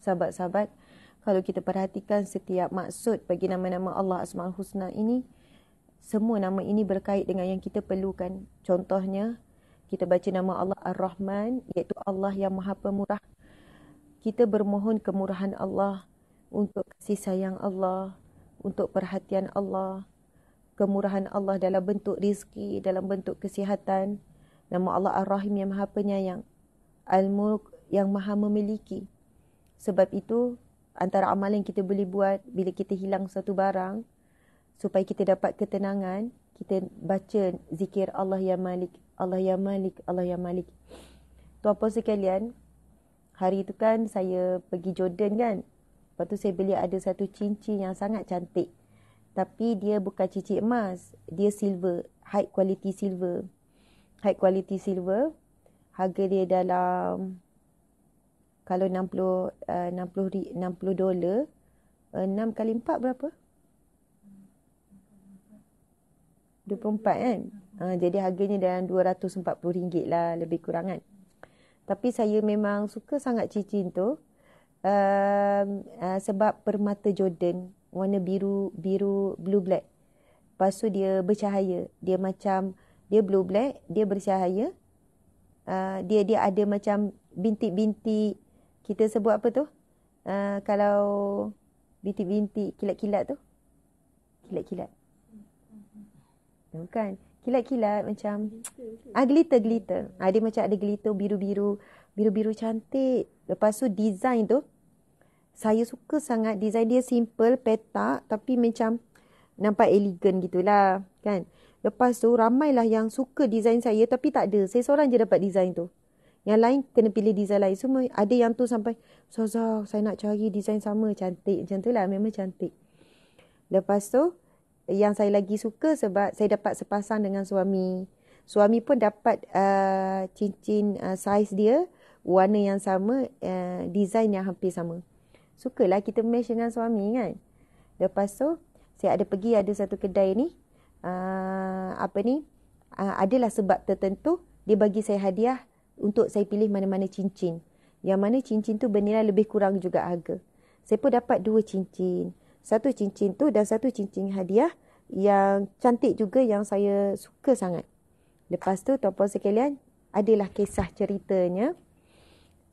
Sahabat-sahabat, kalau kita perhatikan setiap maksud bagi nama-nama Allah Asmaul Husna ini, semua nama ini berkait dengan yang kita perlukan. Contohnya, kita baca nama Allah Ar-Rahman, iaitu Allah yang Maha Pemurah. Kita bermohon kemurahan Allah, untuk kasih sayang Allah, untuk perhatian Allah, kemurahan Allah dalam bentuk rizki, dalam bentuk kesihatan. Nama Allah Ar-Rahim yang Maha Penyayang, Al-Mulk yang Maha Memiliki. Sebab itu, antara amalan yang kita boleh buat bila kita hilang satu barang, supaya kita dapat ketenangan, kita baca zikir Allah ya Malik, Allah ya Malik, Allah ya Malik. Tuan-puan sekalian, hari itu kan saya pergi Jordan kan. Lepas tu saya beli ada satu cincin yang sangat cantik. Tapi dia bukan cincin emas, dia silver, high quality silver. High quality silver, harga dia dalam, kalau $60, 6 kali 4 berapa? 24 kan? Jadi harganya dalam RM240 lah, lebih kurang kan. Tapi saya memang suka sangat cincin tu. Sebab permata Jordan, warna biru blue black. Lepas tu dia bercahaya. Dia macam, dia blue black, dia bercahaya. Dia ada macam bintik-bintik. Kita sebut apa tu? Kalau bintik-bintik kilat-kilat tu. Kilat-kilat. Bukan. Kilat-kilat macam glitter. Dia macam ada glitter biru-biru cantik. Lepas tu design tu, saya suka sangat. Design dia simple, petak, tapi macam nampak elegan gitulah kan. Lepas tu ramailah yang suka design saya, tapi tak ada. Saya seorang je dapat design tu. Yang lain kena pilih design lain. Semua ada yang tu sampai, Ustazah, saya nak cari design sama, cantik. Macam tu lah, memang cantik. Lepas tu, yang saya lagi suka sebab saya dapat sepasang dengan suami. Suami pun dapat cincin saiz dia, warna yang sama, design yang hampir sama. Sukalah kita match dengan suami kan. Lepas tu, saya ada pergi ada satu kedai ni. Adalah sebab tertentu, dia bagi saya hadiah untuk saya pilih mana-mana cincin. Yang mana cincin tu bernilai lebih kurang juga harga. Saya pun dapat 2 cincin. Satu cincin tu dan satu cincin hadiah yang cantik juga, yang saya suka sangat. Lepas tu, tuan-puan sekalian, adalah kisah ceritanya.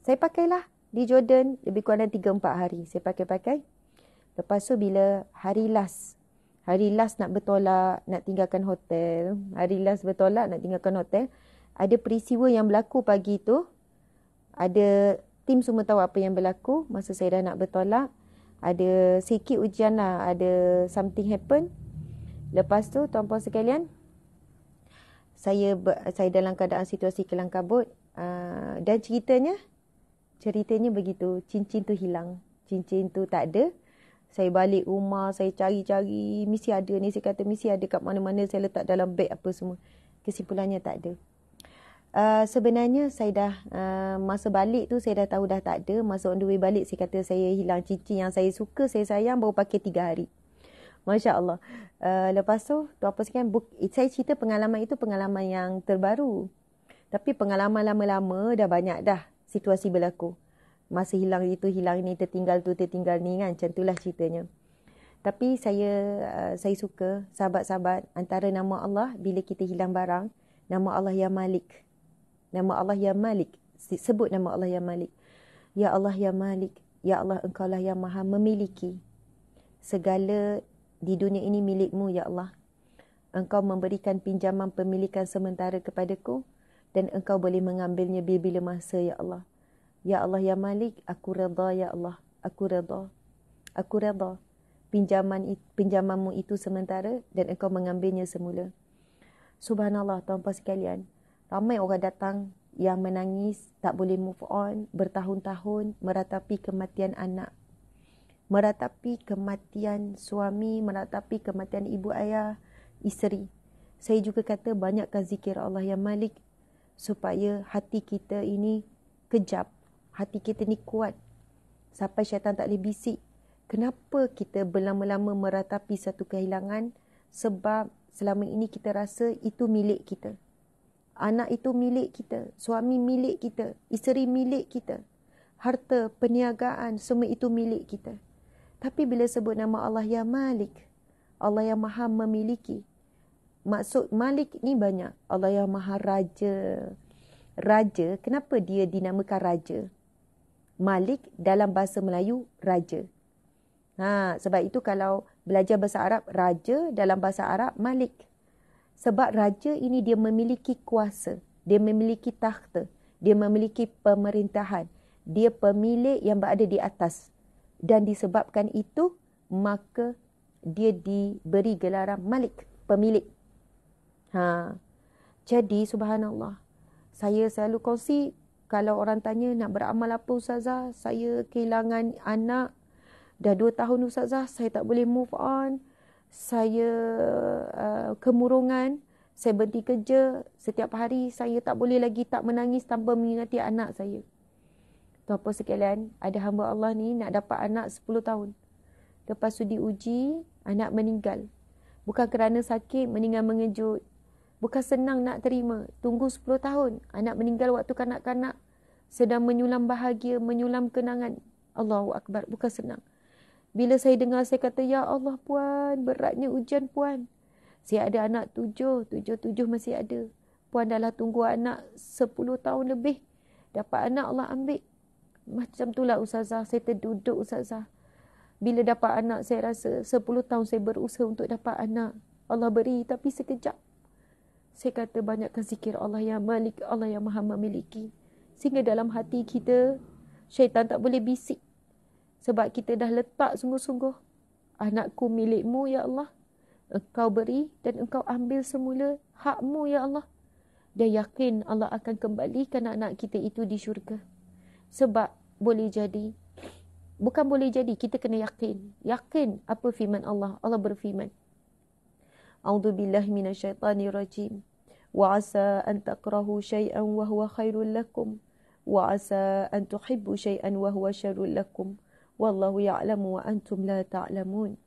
Saya pakailah di Jordan lebih kurang 3-4 hari. Saya pakai. Lepas tu bila hari last nak bertolak, nak tinggalkan hotel. Hari last bertolak, nak tinggalkan hotel. Ada peristiwa yang berlaku pagi tu. Ada tim semua tahu apa yang berlaku masa saya dah nak bertolak. Ada sikit ujian lah. Ada something happen. Lepas tu, tuan-puan sekalian, saya dalam keadaan situasi kelam kabut. Dan ceritanya begitu. Cincin tu hilang. Cincin tu tak ada. Saya balik rumah, saya cari-cari. Mesti ada ni. Saya kata mesti ada kat mana-mana. Saya letak dalam beg apa semua. Kesimpulannya tak ada. Sebenarnya saya dah, masa balik tu saya dah tahu dah tak ada. Masa on the way balik saya kata saya hilang cincin yang saya suka, saya sayang, baru pakai 3 hari. Masya Allah. Lepas tu, tuan-puan sekalian, saya cerita pengalaman itu pengalaman yang terbaru. Tapi pengalaman lama-lama dah banyak dah situasi berlaku. Masa hilang itu, hilang ni, tertinggal tu, tertinggal ni kan. Macam itulah ceritanya. Tapi saya suka, sahabat-sahabat, antara nama Allah, bila kita hilang barang, nama Allah ya Malik. Nama Allah ya Malik. Sebut nama Allah ya Malik. Ya Allah ya Malik. Ya Allah, engkaulah yang maha memiliki. Segala di dunia ini milikmu ya Allah. Engkau memberikan pinjaman pemilikan sementara kepadaku. Dan engkau boleh mengambilnya bila-bila masa ya Allah. Ya Allah ya Malik, aku redha ya Allah. Aku redha. Aku redha. Pinjamanmu itu sementara dan engkau mengambilnya semula. Subhanallah, tuan-puan sekalian. Ramai orang datang yang menangis, tak boleh move on, bertahun-tahun, meratapi kematian anak. Meratapi kematian suami, meratapi kematian ibu ayah, isteri. Saya juga kata banyakkan zikir Allah yang Malik, supaya hati kita ini kejap. Hati kita ni kuat. Sampai syaitan tak boleh bisik. Kenapa kita berlama-lama meratapi satu kehilangan? Sebab selama ini kita rasa itu milik kita. Anak itu milik kita. Suami milik kita. Isteri milik kita. harta, perniagaan, semua itu milik kita. Tapi bila sebut nama Allah ya Malik, Allah yang maha memiliki. Maksud Malik ni banyak. Allah yang maha raja. Raja, kenapa dia dinamakan raja? Malik dalam bahasa Melayu, raja. Sebab itu kalau belajar bahasa Arab, raja dalam bahasa Arab, Malik. Sebab raja ini dia memiliki kuasa. Dia memiliki takhta. Dia memiliki pemerintahan. Dia pemilik yang berada di atas. Dan disebabkan itu, maka dia diberi gelaran Malik, pemilik. Jadi subhanallah. Saya selalu kongsi, kalau orang tanya nak beramal apa Ustazah, saya kehilangan anak. Dah 2 tahun Ustazah, saya tak boleh move on. Saya kemurungan. Saya berhenti kerja. Setiap hari saya tak boleh lagi tak menangis tanpa mengingati anak saya. Tuan-puan sekalian, ada hamba Allah ni nak dapat anak 10 tahun. Lepas tu diuji, anak meninggal. Bukan kerana sakit, meninggal mengejut. Bukan senang nak terima. Tunggu 10 tahun. Anak meninggal waktu kanak-kanak. Sedang menyulam bahagia, menyulam kenangan. Allahu Akbar. Bukan senang. Bila saya dengar, saya kata, ya Allah Puan, beratnya ujian Puan. Saya ada anak 7 masih ada. Puan dah tunggu anak 10 tahun lebih. Dapat anak Allah ambil. Macam itulah Ustazah. Saya terduduk Ustazah. Bila dapat anak, saya rasa 10 tahun saya berusaha untuk dapat anak. Allah beri, tapi sekejap. Saya kata banyakkan zikir Allah yang Malik, Allah yang maha memiliki. Sehingga dalam hati kita, syaitan tak boleh bisik. Sebab kita dah letak sungguh-sungguh. Anakku milikmu ya Allah. Engkau beri dan engkau ambil semula hakmu ya Allah. Dia yakin Allah akan kembalikan anak kita itu di syurga. Sebab boleh jadi. Bukan boleh jadi, kita kena yakin. Yakin apa firman Allah. Allah berfirman. A'udzubillahi minasyaitanirrajim. Wa asa an takrahu syai'an wa huwa khairul lakum. Wa asa an tuhibbu syai'an wa huwa syarrul lakum. Wallahu ya'lamu wa antum la ta'lamun.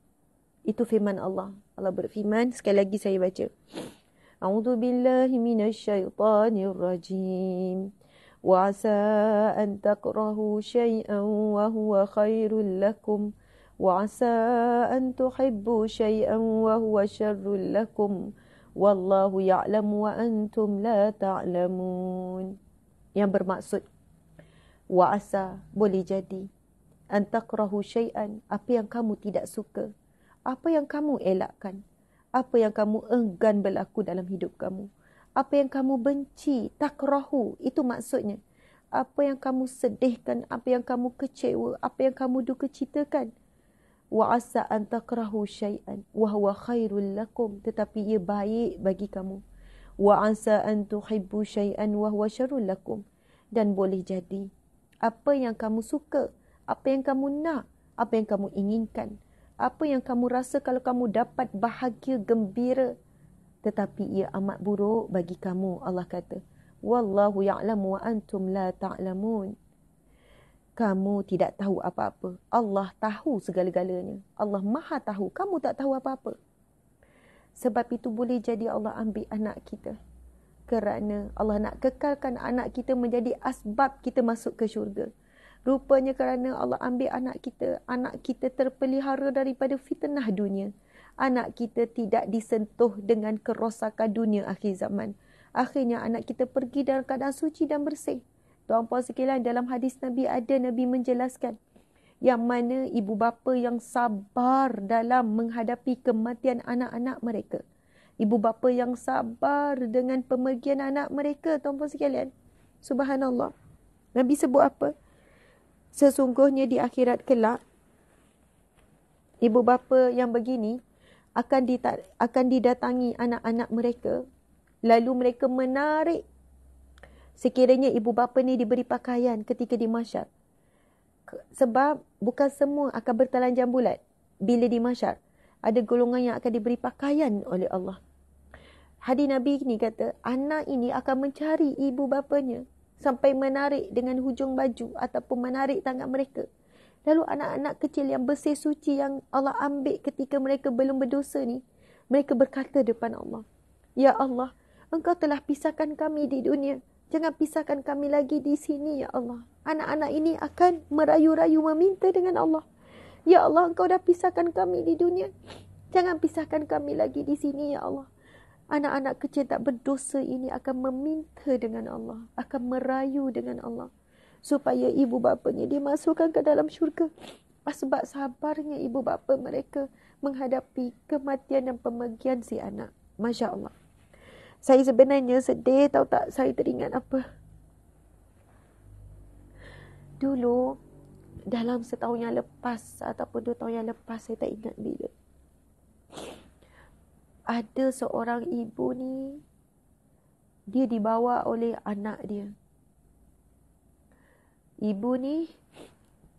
Itu firman Allah. Allah berfirman, sekali lagi saya baca. A'udzubillahi minasyaitanirrajim. Wa asa an takrahu syai'an wa huwa khairul lakum. وعسى أن تحبوا شيئا وهو شر لكم والله يعلم وأنتم لا تعلمون. Yang bermaksud wa'asa, boleh jadi, an takrahu syai'an, apa yang kamu tidak suka, apa yang kamu elakkan, apa yang kamu enggan berlaku dalam hidup kamu, apa yang kamu benci, takrahu, itu maksudnya apa yang kamu sedihkan, apa yang kamu kecewa, apa yang kamu duka citakan. Wa asa an takrahu syai'an wa huwa khairul lakum, tetapi ia baik bagi kamu. Wa asa an tuhibbu syai'an wa huwa syarrul lakum, dan boleh jadi apa yang kamu suka, apa yang kamu nak, apa yang kamu inginkan, apa yang kamu rasa kalau kamu dapat bahagia, gembira, tetapi ia amat buruk bagi kamu. Allah kata, wallahu ya'lamu wa antum la ta'lamun. Kamu tidak tahu apa-apa. Allah tahu segala-galanya. Allah maha tahu. Kamu tak tahu apa-apa. Sebab itu boleh jadi Allah ambil anak kita. Kerana Allah nak kekalkan anak kita menjadi asbab kita masuk ke syurga. Rupanya kerana Allah ambil anak kita terpelihara daripada fitnah dunia. Anak kita tidak disentuh dengan kerosakan dunia akhir zaman. Akhirnya anak kita pergi dalam keadaan suci dan bersih. Tuan-puan sekalian, dalam hadis Nabi ada Nabi menjelaskan yang mana ibu bapa yang sabar dalam menghadapi kematian anak-anak mereka. Ibu bapa yang sabar dengan pemergian anak mereka, tuan-puan sekalian. Subhanallah. Nabi sebut apa? Sesungguhnya di akhirat kelak, ibu bapa yang begini akan didatangi anak-anak mereka, lalu mereka menarik. Sekiranya ibu bapa ni diberi pakaian ketika di mahsyar. Sebab bukan semua akan bertelanjang bulat. Bila di mahsyar, ada golongan yang akan diberi pakaian oleh Allah. Hadis Nabi ni kata, anak ini akan mencari ibu bapanya sampai menarik dengan hujung baju ataupun menarik tangan mereka. Lalu anak-anak kecil yang bersih suci yang Allah ambil ketika mereka belum berdosa ni, mereka berkata depan Allah, ya Allah, Engkau telah pisahkan kami di dunia. Jangan pisahkan kami lagi di sini, ya Allah. Anak-anak ini akan merayu-rayu meminta dengan Allah. Ya Allah, Engkau dah pisahkan kami di dunia. Jangan pisahkan kami lagi di sini, ya Allah. Anak-anak kecil tak berdosa ini akan meminta dengan Allah. Akan merayu dengan Allah. Supaya ibu bapanya dimasukkan ke dalam syurga. Sebab sabarnya ibu bapa mereka menghadapi kematian dan pemergian si anak. Masya Allah. Saya sebenarnya sedih, tahu tak, saya teringat apa. Dulu, dalam setahun yang lepas ataupun 2 tahun yang lepas, saya tak ingat bila. Ada seorang ibu ni, dia dibawa oleh anak dia. Ibu ni,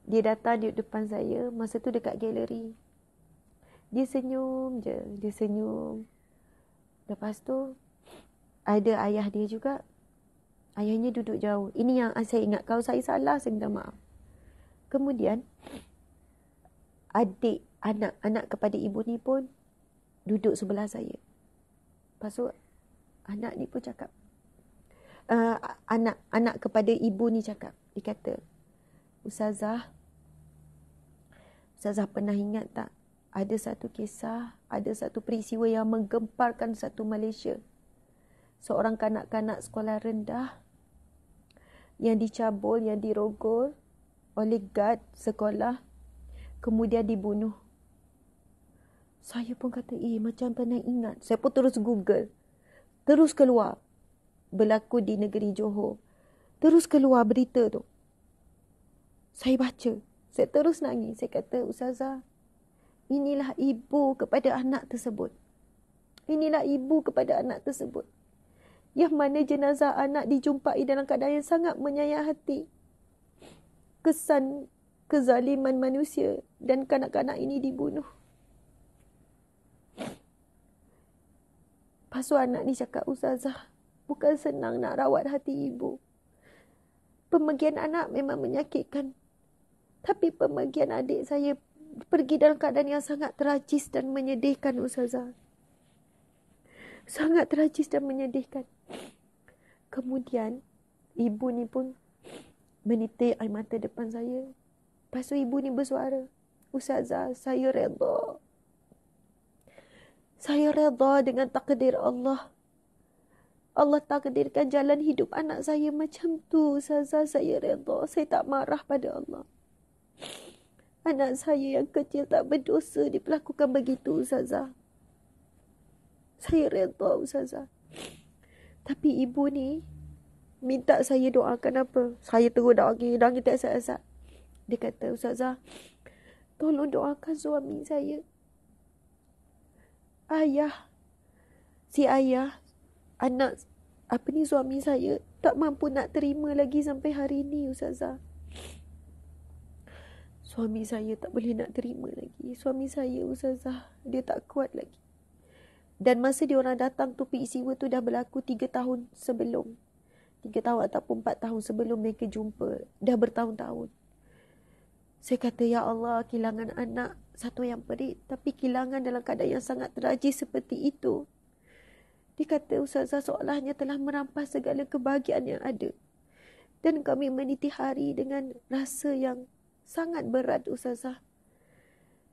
dia datang di depan saya, masa tu dekat galeri. Dia senyum je, dia senyum. Lepas tu, ada ayah dia juga. Ayahnya duduk jauh. Ini yang saya ingat. Kalau saya salah, saya minta maaf. Kemudian, adik, anak kepada ibu ni pun duduk sebelah saya. Lepas tu, anak ni pun cakap. Anak kepada ibu ni cakap. Dia kata, Ustazah pernah ingat tak? Ada satu kisah, ada satu peristiwa yang menggemparkan satu Malaysia. Seorang kanak-kanak sekolah rendah yang dicabul, yang dirogol oleh guard sekolah, kemudian dibunuh. Saya pun kata, macam pernah ingat. Saya pun terus Google. Terus keluar. Berlaku di negeri Johor. Terus keluar berita tu. Saya baca. Saya terus nangis. Saya kata, Ustazah, inilah ibu kepada anak tersebut. Inilah ibu kepada anak tersebut. Yang mana jenazah anak dijumpai dalam keadaan yang sangat menyayat hati. Kesan kezaliman manusia dan kanak-kanak ini dibunuh. Lepas tu anak ni cakap, Ustazah, bukan senang nak rawat hati ibu. Pemergian anak memang menyakitkan. Tapi pemergian adik saya pergi dalam keadaan yang sangat tragis dan menyedihkan, Ustazah. Sangat tragis dan menyedihkan. Kemudian, ibu ni pun menitik air mata depan saya. Lepas tu ibu ni bersuara, Ustazah, saya redha. Saya redha dengan takdir Allah. Allah takdirkan jalan hidup anak saya macam tu, Ustazah. Saya redha. Saya tak marah pada Allah. Anak saya yang kecil tak berdosa diperlakukan begitu, Ustazah. Saya redha, Ustazah. Tapi ibu ni minta saya doakan apa? Saya terus nangis tak asal-asal. Dia kata, Ustazah, tolong doakan suami saya. Si ayah, suami saya tak mampu nak terima lagi sampai hari ini, Ustazah. Suami saya tak boleh nak terima lagi. Suami saya, Ustazah, dia tak kuat lagi. Dan masa diorang datang tu, peristiwa tu dah berlaku 3 tahun sebelum. 3 tahun ataupun 4 tahun sebelum mereka jumpa. Dah bertahun-tahun. Saya kata, Ya Allah, kehilangan anak satu yang perit. Tapi kehilangan dalam keadaan yang sangat tragis seperti itu. Dia kata, Ustazah, seolahnya telah merampas segala kebahagiaan yang ada. Dan kami meniti hari dengan rasa yang sangat berat, Ustazah.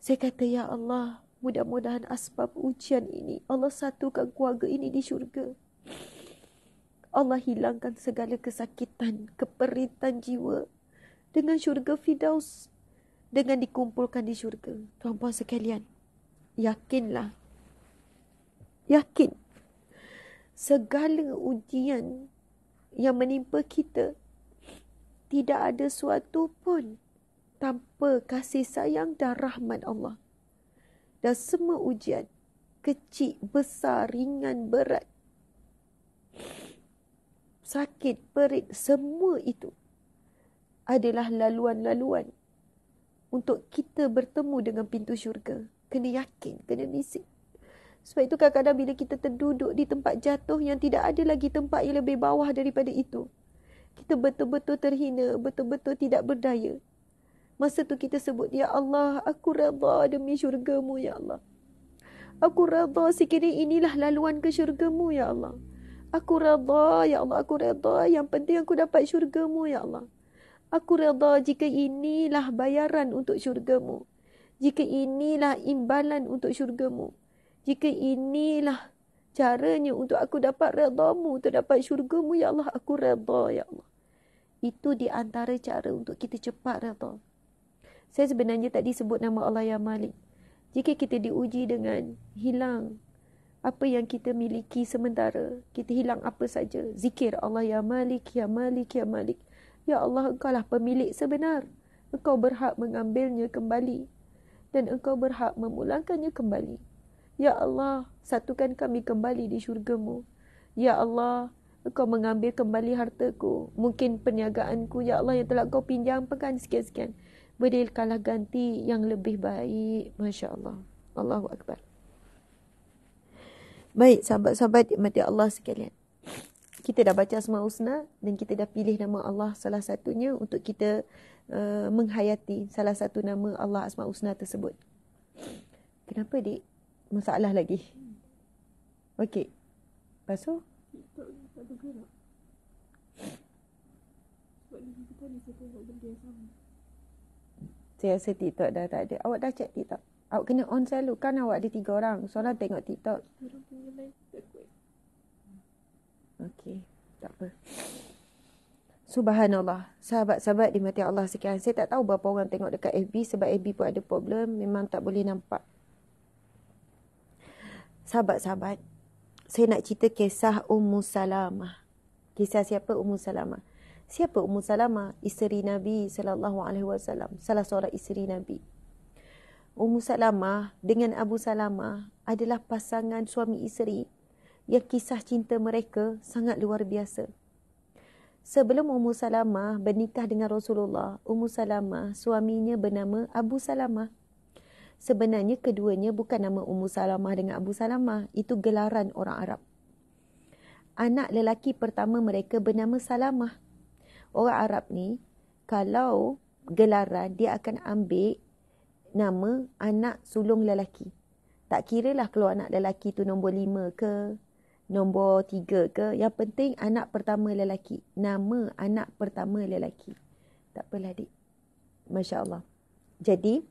Saya kata, Ya Allah, mudah-mudahan asbab ujian ini, Allah satukan keluarga ini di syurga. Allah hilangkan segala kesakitan, keperitan jiwa dengan syurga Firdaus, dengan dikumpulkan di syurga. Tuan-puan sekalian, yakinlah. Yakin. Segala ujian yang menimpa kita, tidak ada suatu pun tanpa kasih sayang dan rahmat Allah. Dan semua ujian, kecil, besar, ringan, berat, sakit, perit, semua itu adalah laluan-laluan untuk kita bertemu dengan pintu syurga. Kena yakin, kena bisik. Sebab itu kadang-kadang bila kita terduduk di tempat jatuh yang tidak ada lagi tempat yang lebih bawah daripada itu, kita betul-betul terhina, betul-betul tidak berdaya. Masa tu kita sebut, Ya Allah, aku redha demi syurga-Mu, Ya Allah. Aku redha sekiranya inilah laluan ke syurga-Mu, Ya Allah. Aku redha, ya Allah, aku redha. Yang penting aku dapat syurga-Mu, ya Allah. Aku redha jika inilah bayaran untuk syurga-Mu. Jika inilah imbalan untuk syurga-Mu. Jika inilah caranya untuk aku dapat redha-Mu, untuk dapat syurga-Mu, ya Allah, aku redha, ya Allah. Itu di antara cara untuk kita cepat redha. Saya sebenarnya tadi sebut nama Allah yang Malik. Jika kita diuji dengan hilang apa yang kita miliki sementara, kita hilang apa saja, zikir Allah ya Malik, ya Malik, ya Malik. Ya Allah, Engkau lah pemilik sebenar. Engkau berhak mengambilnya kembali dan Engkau berhak memulangkannya kembali. Ya Allah, satukan kami kembali di syurga-Mu. Ya Allah, Engkau mengambil kembali hartaku, mungkin perniagaanku, ya Allah, yang telah Engkau pinjamkan sekian-sekian. Berikanlah ganti yang lebih baik. Masya Allah. Allahu Akbar. Baik, sahabat-sahabat mati Allah sekalian. Kita dah baca Asmaul Husna dan kita dah pilih nama Allah salah satunya untuk kita menghayati salah satu nama Allah Asmaul Husna tersebut. Kenapa, Dik? Masalah lagi? Okey. Lepas tu? Tak bergerak. Sebab kita tadi saya tengok benda yang sama. Saya rasa TikTok dah tak ada. Awak dah check TikTok? Awak kena on selalu. Kan awak ada 3 orang. Soalnya tengok TikTok. Orang punya line tak kuat. Okey. Tak apa. Subhanallah. Sahabat-sahabat di mati Allah sekalian. Saya tak tahu berapa orang tengok dekat FB. Sebab FB pun ada problem. Memang tak boleh nampak. Sahabat-sahabat. Saya nak cerita kisah Ummu Salamah. Kisah siapa? Ummu Salamah. Siapa Ummu Salamah? Isteri Nabi SAW. Salah seorang isteri Nabi. Ummu Salamah dengan Abu Salamah adalah pasangan suami isteri yang kisah cinta mereka sangat luar biasa. Sebelum Ummu Salamah bernikah dengan Rasulullah, Ummu Salamah suaminya bernama Abu Salamah. Sebenarnya keduanya bukan nama Ummu Salamah dengan Abu Salamah. Itu gelaran orang Arab. Anak lelaki pertama mereka bernama Salamah. Orang Arab ni, kalau gelaran, dia akan ambil nama anak sulung lelaki. Tak kira lah kalau anak lelaki tu nombor 5 ke, nombor 3 ke. Yang penting anak pertama lelaki. Nama anak pertama lelaki. Tak apalah, Dik. Masya Allah. Jadi,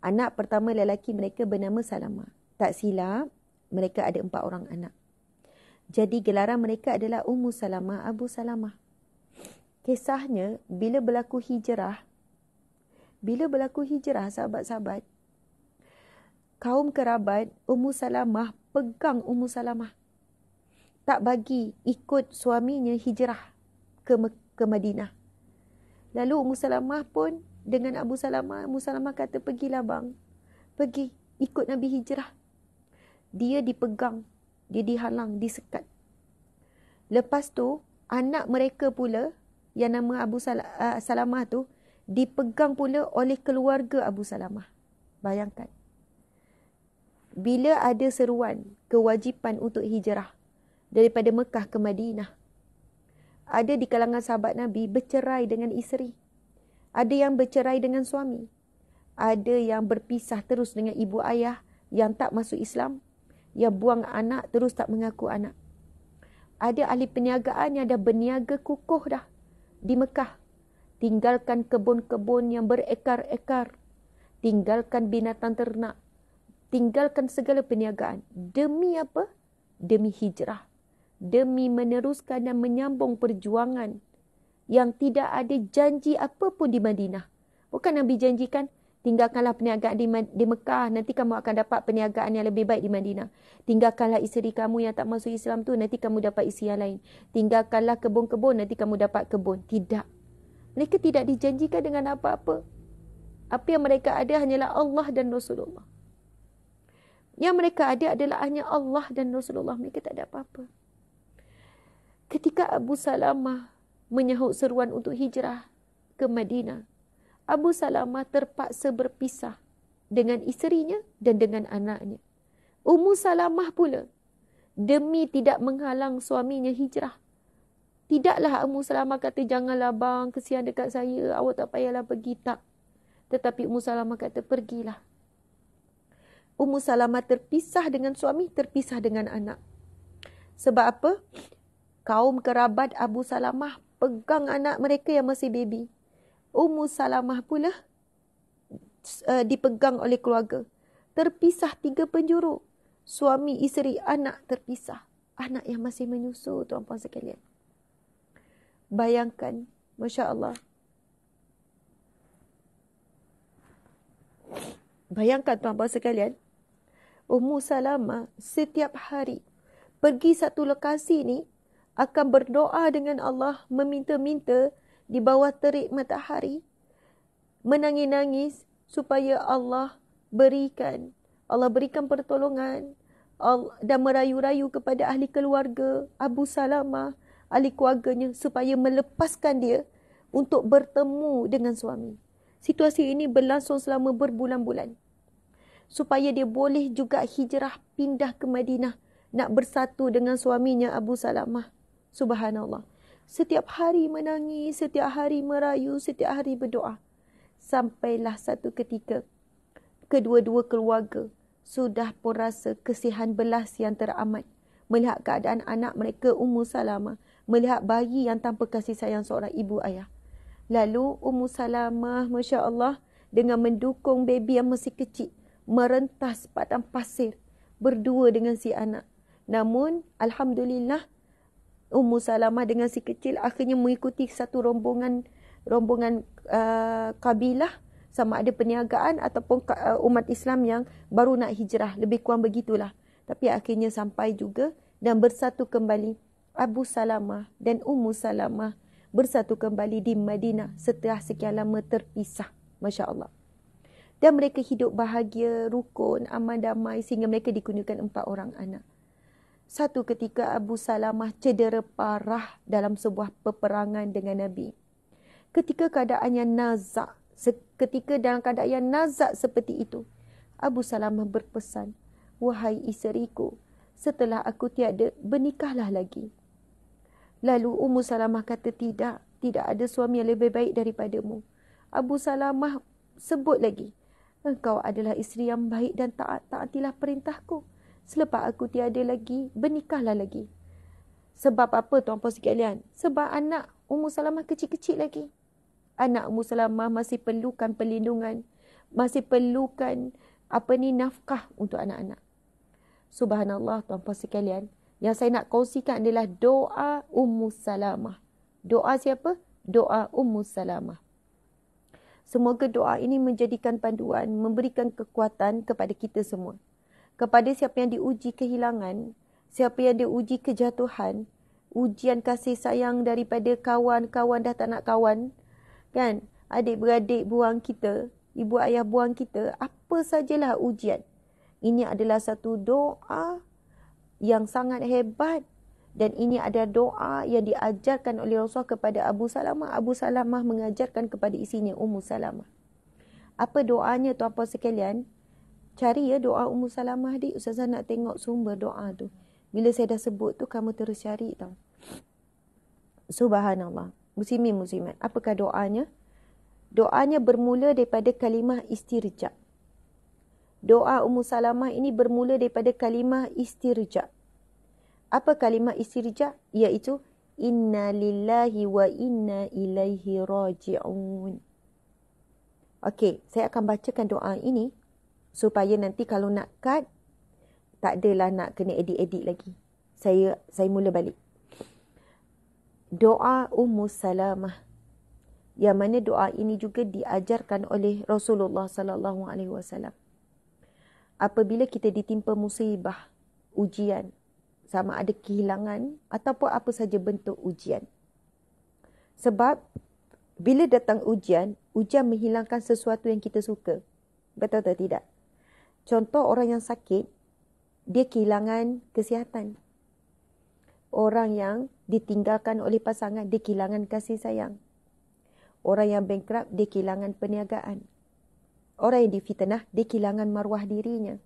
anak pertama lelaki mereka bernama Salamah. Tak silap, mereka ada 4 orang anak. Jadi, gelaran mereka adalah Ummu Salamah, Abu Salamah. Kisahnya, bila berlaku hijrah, sahabat-sahabat, kaum kerabat Ummu Salamah pegang Ummu Salamah. Tak bagi ikut suaminya hijrah ke Madinah. Lalu Ummu Salamah pun dengan Abu Salamah, Ummu Salamah kata, pergilah bang. Pergi, ikut Nabi hijrah. Dia dipegang, dia dihalang, disekat. Lepas tu, anak mereka pula, yang nama Abu Salamah tu, dipegang pula oleh keluarga Abu Salamah. Bayangkan. Bila ada seruan kewajipan untuk hijrah daripada Mekah ke Madinah, ada di kalangan sahabat Nabi bercerai dengan isteri. Ada yang bercerai dengan suami. Ada yang berpisah terus dengan ibu ayah yang tak masuk Islam, yang buang anak terus tak mengaku anak. Ada ahli perniagaan yang dah berniaga kukuh dah di Mekah. Tinggalkan kebun-kebun yang berekar-ekar. Tinggalkan binatang ternak. Tinggalkan segala perniagaan. Demi apa? Demi hijrah. Demi meneruskan dan menyambung perjuangan yang tidak ada janji apapun di Madinah. Bukan Nabi janjikan, tinggalkanlah perniagaan di Mekah, nanti kamu akan dapat perniagaan yang lebih baik di Madinah. Tinggalkanlah isteri kamu yang tak masuk Islam tu, nanti kamu dapat isteri yang lain. Tinggalkanlah kebun-kebun, nanti kamu dapat kebun. Tidak. Mereka tidak dijanjikan dengan apa-apa. Apa yang mereka ada hanyalah Allah dan Rasulullah. Yang mereka ada adalah hanya Allah dan Rasulullah. Mereka tak ada apa-apa. Ketika Abu Salamah menyahut seruan untuk hijrah ke Madinah, Abu Salamah terpaksa berpisah dengan isterinya dan dengan anaknya. Ummu Salamah pula, demi tidak menghalang suaminya hijrah. Tidaklah Ummu Salamah kata, janganlah bang, kesian dekat saya, awak tak payahlah pergi, tak. Tetapi Ummu Salamah kata, pergilah. Ummu Salamah terpisah dengan suami, terpisah dengan anak. Sebab apa? Kaum kerabat Abu Salamah pegang anak mereka yang masih baby. Ummu Salamah pula dipegang oleh keluarga. Terpisah 3 penjuru. Suami, isteri, anak terpisah. Anak yang masih menyusu, tuan-puan sekalian. Bayangkan, Masya Allah. Bayangkan tuan-puan sekalian. Ummu Salamah setiap hari pergi satu lokasi ni akan berdoa dengan Allah, meminta-minta di bawah terik matahari, menangis-nangis supaya Allah berikan pertolongan dan merayu-rayu kepada ahli keluarga Abu Salamah, ahli keluarganya, supaya melepaskan dia untuk bertemu dengan suami. Situasi ini berlangsung selama berbulan-bulan, supaya dia boleh juga hijrah pindah ke Madinah, nak bersatu dengan suaminya Abu Salamah. Subhanallah. Setiap hari menangis, setiap hari merayu, setiap hari berdoa. Sampailah satu ketika, kedua-dua keluarga sudah pun rasa kesihan belas yang teramat. Melihat keadaan anak mereka, Ummu Salamah. Melihat bayi yang tanpa kasih sayang seorang ibu ayah. Lalu Ummu Salamah, Masya Allah, dengan mendukung baby yang masih kecil, merentas padang pasir berdua dengan si anak. Namun, Alhamdulillah, Ummu Salamah dengan si kecil akhirnya mengikuti satu rombongan kabilah, sama ada perniagaan ataupun umat Islam yang baru nak hijrah. Lebih kurang begitulah. Tapi akhirnya sampai juga dan bersatu kembali. Abu Salamah dan Ummu Salamah bersatu kembali di Madinah setelah sekian lama terpisah. Masya Allah. Dan mereka hidup bahagia, rukun, aman, damai sehingga mereka dikurniakan 4 orang anak. Satu ketika Abu Salamah cedera parah dalam sebuah peperangan dengan Nabi. Ketika dalam keadaan yang nazak seperti itu, Abu Salamah berpesan, "Wahai isteriku, setelah aku tiada, bernikahlah lagi." Lalu Ummu Salamah kata, tidak ada suami yang lebih baik daripadamu. Abu Salamah sebut lagi, "Engkau adalah isteri yang baik dan taatilah perintahku. Selepas aku tiada lagi, bernikahlah lagi." Sebab apa tuan-puan sekalian? Sebab anak Ummu Salamah kecil-kecil lagi. Anak Ummu Salamah masih perlukan perlindungan, masih perlukan nafkah untuk anak-anak. Subhanallah tuan-puan sekalian. Yang saya nak kongsikan adalah doa Ummu Salamah. Doa siapa? Doa Ummu Salamah. Semoga doa ini menjadikan panduan, memberikan kekuatan kepada kita semua. Kepada siapa yang diuji kehilangan, siapa yang diuji kejatuhan, ujian kasih sayang daripada kawan-kawan dah tak nak kawan, kan? Adik-beradik buang kita, ibu ayah buang kita, apa sajalah ujian. Ini adalah satu doa yang sangat hebat dan ini adalah doa yang diajarkan oleh Rasulullah kepada Abu Salamah. Abu Salamah mengajarkan kepada isinya Ummu Salamah. Apa doanya tuan-puan sekalian? Cari ya doa Ummu Salamah di. Ustazah nak tengok sumber doa tu. Bila saya dah sebut tu, kamu terus cari tau. Subhanallah. Muslimin muslimat. Apakah doanya? Doanya bermula daripada kalimah istirja. Doa Ummu Salamah ini bermula daripada kalimah istirja. Apa kalimah istirja? Iaitu inna lillahi wa inna ilaihi raji'un. Okey, saya akan bacakan doa ini supaya nanti kalau nak cut, tak adalah nak kena edit-edit lagi. Saya mula balik. Doa Ummu Salamah. Yang mana doa ini juga diajarkan oleh Rasulullah sallallahu alaihi wasallam. Apabila kita ditimpa musibah, ujian, sama ada kehilangan ataupun apa saja bentuk ujian. Sebab bila datang ujian menghilangkan sesuatu yang kita suka. Betul atau tidak? Contoh orang yang sakit, dia kehilangan kesihatan. Orang yang ditinggalkan oleh pasangan, dia kehilangan kasih sayang. Orang yang bankrupt, dia kehilangan perniagaan. Orang yang difitnah, dia kehilangan maruah dirinya.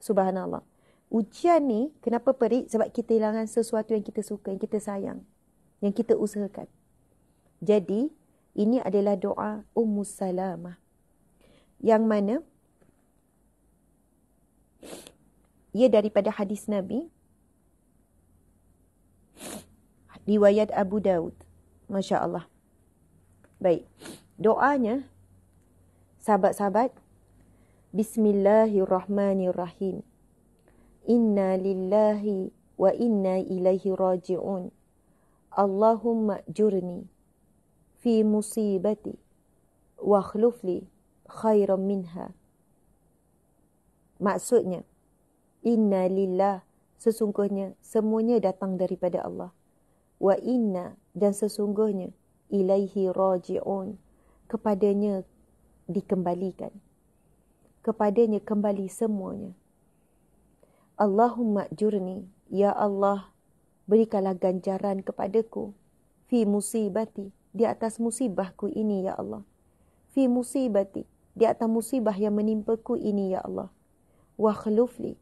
Subhanallah. Ujian ni, kenapa perik? Sebab kita kehilangan sesuatu yang kita suka, yang kita sayang, yang kita usahakan. Jadi, ini adalah doa Ummu Salamah. Yang mana, ia daripada hadis Nabi, Riwayat Abu Daud. Masya Allah. Baik. Doanya, sahabat-sahabat, Bismillahirrahmanirrahim. Inna lillahi wa inna ilaihi raji'un. Allahumma jurni fi musibati wa akhlufli khairan minha. Maksudnya, inna lillah, sesungguhnya semuanya datang daripada Allah. Wa inna, dan sesungguhnya, ilaihi raji'un, kepadanya dikembalikan. Kepadanya kembali semuanya. Allahumma jurni, ya Allah, berikanlah ganjaran kepadaku. Fi musibati, di atas musibahku ini ya Allah. Fi musibati, di atas musibah yang menimpaku ini ya Allah. Wa khlufli,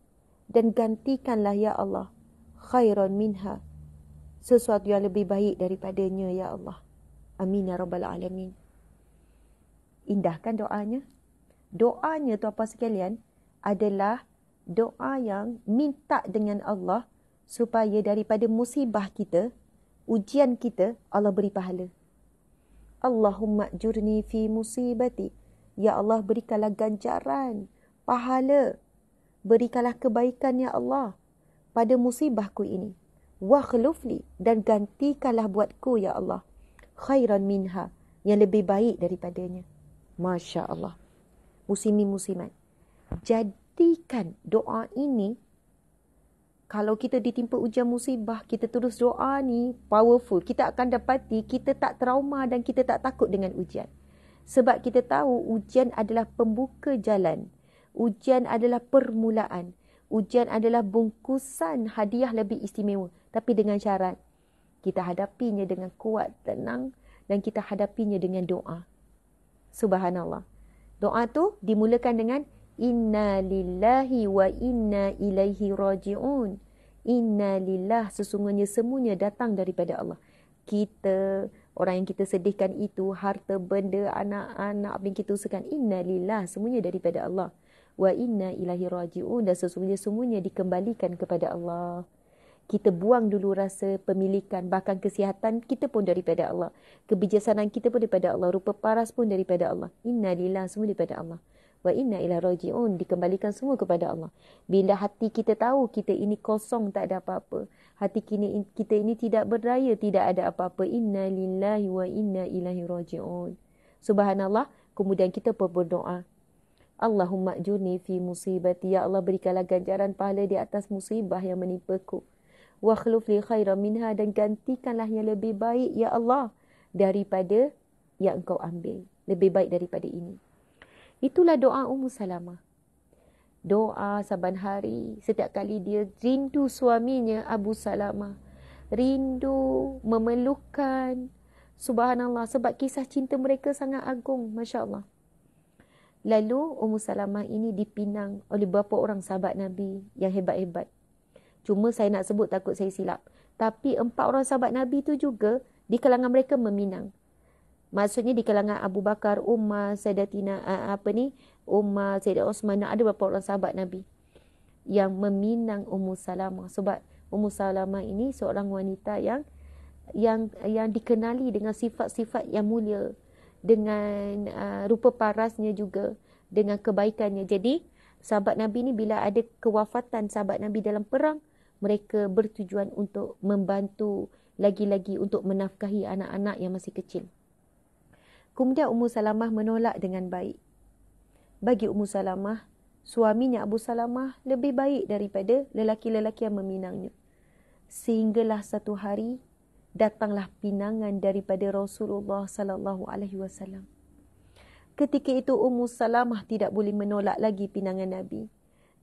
dan gantikanlah ya Allah, khairan minha, sesuatu yang lebih baik daripadanya ya Allah. Amin ya rabbal alamin. Indah kan doanya? Doanya tu apa sekalian adalah doa yang minta dengan Allah supaya daripada musibah kita, ujian kita, Allah beri pahala. Allahumma jurni fi musibati. Ya Allah, berikanlah ganjaran, pahala, berikanlah kebaikan ya Allah pada musibahku ini. Wa khlufli, dan gantikanlah buatku ya Allah, khairan minha, yang lebih baik daripadanya. Masya Allah. Muslimin muslimat, jadikan doa ini, kalau kita ditimpa ujian musibah, kita terus doa ni powerful. Kita akan dapati kita tak trauma dan kita tak takut dengan ujian. Sebab kita tahu ujian adalah pembuka jalan. Ujian adalah permulaan. Ujian adalah bungkusan hadiah lebih istimewa. Tapi dengan syarat, kita hadapinya dengan kuat, tenang, dan kita hadapinya dengan doa. Subhanallah. Doa tu dimulakan dengan Inna lillahi wa inna ilaihi raji'un. Inna lillah, sesungguhnya semuanya datang daripada Allah. Kita, orang yang kita sedihkan itu, harta, benda, anak-anak, apa yang kita usahakan, inna lillah, semuanya daripada Allah. Wa inna ilaihi raji'un, dan sesungguhnya semuanya dikembalikan kepada Allah. Kita buang dulu rasa pemilikan, bahkan kesihatan kita pun daripada Allah. Kebijaksanaan kita pun daripada Allah. Rupa paras pun daripada Allah. Inna lillah, semua daripada Allah. Wa inna ilaihi raji'un, dikembalikan semua kepada Allah. Bila hati kita tahu kita ini kosong, tak ada apa-apa. Hati kita ini tidak berdaya, tidak ada apa-apa. Inna lillahi wa inna ilaihi raji'un. Subhanallah. Kemudian kita pun berdoa. Allahumma ajurni fi musibati. Ya Allah, berikanlah ganjaran pahala di atas musibah yang menimpaku. Wa khluf li khairan minha, dan gantikanlah yang lebih baik ya Allah daripada yang engkau ambil. Lebih baik daripada ini. Itulah doa Ummu Salamah. Doa saban hari, setiap kali dia rindu suaminya Abu Salamah. Rindu, memerlukan. Subhanallah, sebab kisah cinta mereka sangat agung. Masya Allah. Lalu Ummu Salamah ini dipinang oleh beberapa orang sahabat Nabi yang hebat-hebat. Cuma saya nak sebut takut saya silap. Tapi 4 orang sahabat Nabi tu juga di kalangan mereka meminang. Maksudnya di kalangan Abu Bakar, Umar, Sayyidatina Umar, Sayyidina Osman, ada beberapa orang sahabat Nabi yang meminang Ummu Salamah. Sebab Ummu Salamah ini seorang wanita yang dikenali dengan sifat-sifat yang mulia, dengan rupa parasnya juga, dengan kebaikannya. Jadi sahabat Nabi ni bila ada kewafatan sahabat Nabi dalam perang, mereka bertujuan untuk membantu lagi-lagi untuk menafkahi anak-anak yang masih kecil. Kemudian Ummu Salamah menolak dengan baik. Bagi Ummu Salamah, suaminya Abu Salamah lebih baik daripada lelaki-lelaki yang meminangnya. Sehinggalah satu hari datanglah pinangan daripada Rasulullah sallallahu alaihi wasallam. Ketika itu Ummu Salamah tidak boleh menolak lagi pinangan Nabi.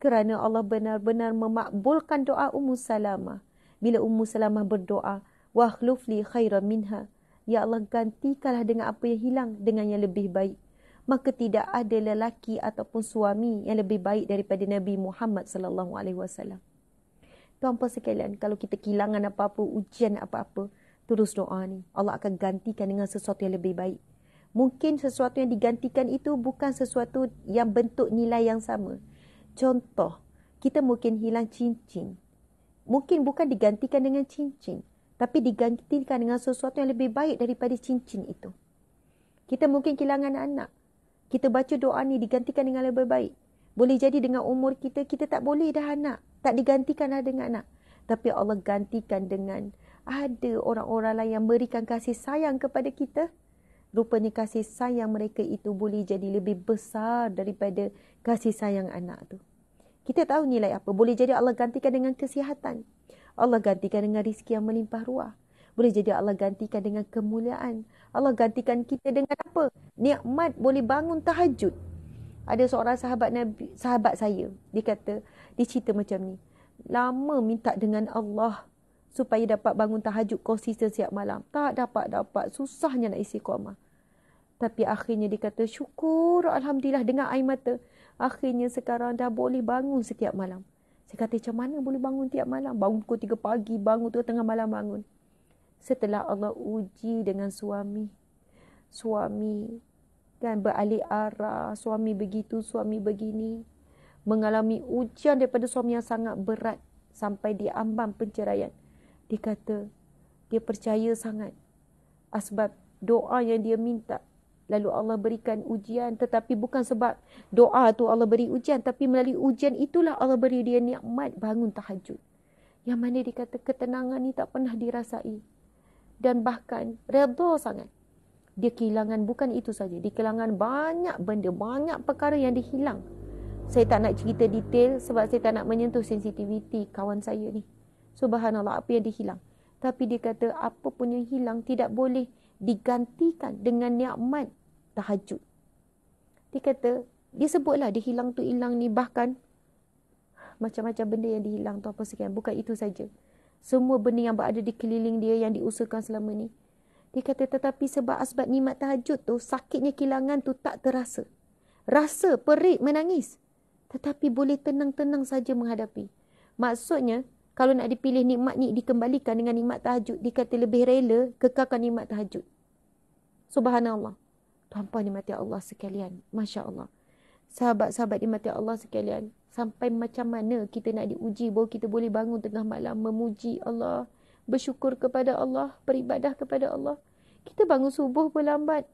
Kerana Allah benar-benar memakbulkan doa Ummu Salamah. Bila Ummu Salamah berdoa, wa khluf li khairan minha. Ya Allah, gantikanlah dengan apa yang hilang dengan yang lebih baik. Maka tidak ada lelaki ataupun suami yang lebih baik daripada Nabi Muhammad sallallahu alaihi wasallam. Tuan-puan sekalian, kalau kita kehilangan apa-apa, ujian apa-apa, terus doa ni, Allah akan gantikan dengan sesuatu yang lebih baik. Mungkin sesuatu yang digantikan itu bukan sesuatu yang bentuk nilai yang sama. Contoh, kita mungkin hilang cincin. Mungkin bukan digantikan dengan cincin, Tapi digantikan dengan sesuatu yang lebih baik daripada cincin itu. Kita mungkin kehilangan anak. Kita baca doa ni digantikan dengan lebih baik. Boleh jadi dengan umur kita, kita tak boleh dah anak. Tak digantikan dah dengan anak. Tapi Allah gantikan dengan ada orang-orang lain yang berikan kasih sayang kepada kita. Rupanya kasih sayang mereka itu boleh jadi lebih besar daripada kasih sayang anak tu. Kita tahu nilai apa. Boleh jadi Allah gantikan dengan kesihatan. Allah gantikan dengan rizki yang melimpah ruah. Boleh jadi Allah gantikan dengan kemuliaan. Allah gantikan kita dengan apa? Nikmat boleh bangun tahajud. Ada seorang sahabat saya. Dia kata, dia cerita macam ni. Lama minta dengan Allah supaya dapat bangun tahajud konsisten setiap malam. Tak dapat. Susahnya nak istiqamah. Tapi akhirnya dia kata, syukur Alhamdulillah dengan air mata. Akhirnya sekarang dah boleh bangun setiap malam. Saya kata, macam mana boleh bangun tiap malam? Bangun pukul 3 pagi, bangun tengah malam bangun. Setelah Allah uji dengan suami. Suami kan beralih arah, suami begitu, suami begini. Mengalami ujian daripada suami yang sangat berat sampai diambang penceraian. Dia kata, dia percaya sangat. Sebab doa yang dia minta. Lalu Allah berikan ujian. Tetapi bukan sebab doa tu Allah beri ujian. Tapi melalui ujian itulah Allah beri dia nikmat bangun tahajud. Yang mana dia kata ketenangan ni tak pernah dirasai. Dan bahkan redha sangat. Dia kehilangan bukan itu saja. Dia kehilangan banyak benda. Banyak perkara yang dihilang. Saya tak nak cerita detail sebab saya tak nak menyentuh sensitiviti kawan saya ni. Subhanallah apa yang dihilang. Tapi dia kata apa pun yang hilang tidak boleh digantikan dengan nikmat tahajud. Dia kata, dia sebutlah dia hilang tu hilang ni bahkan macam-macam benda yang dihilang tu apa sekian. Bukan itu saja. Semua benda yang berada di keliling dia yang diusahakan selama ni. Dia kata tetapi sebab nikmat tahajud tu sakitnya kehilangan tu tak terasa. Rasa perit menangis. Tetapi boleh tenang-tenang saja menghadapi. Maksudnya kalau nak dipilih nikmat ni dikembalikan dengan nikmat tahajud. Dia kata lebih rela kekalkan nikmat tahajud. Subhanallah. Tuan-puan dimati Allah sekalian. Masya Allah. Sahabat-sahabat dimati Allah sekalian. Sampai macam mana kita nak diuji bahawa kita boleh bangun tengah malam memuji Allah. Bersyukur kepada Allah. Beribadah kepada Allah. Kita bangun subuh pun lambat.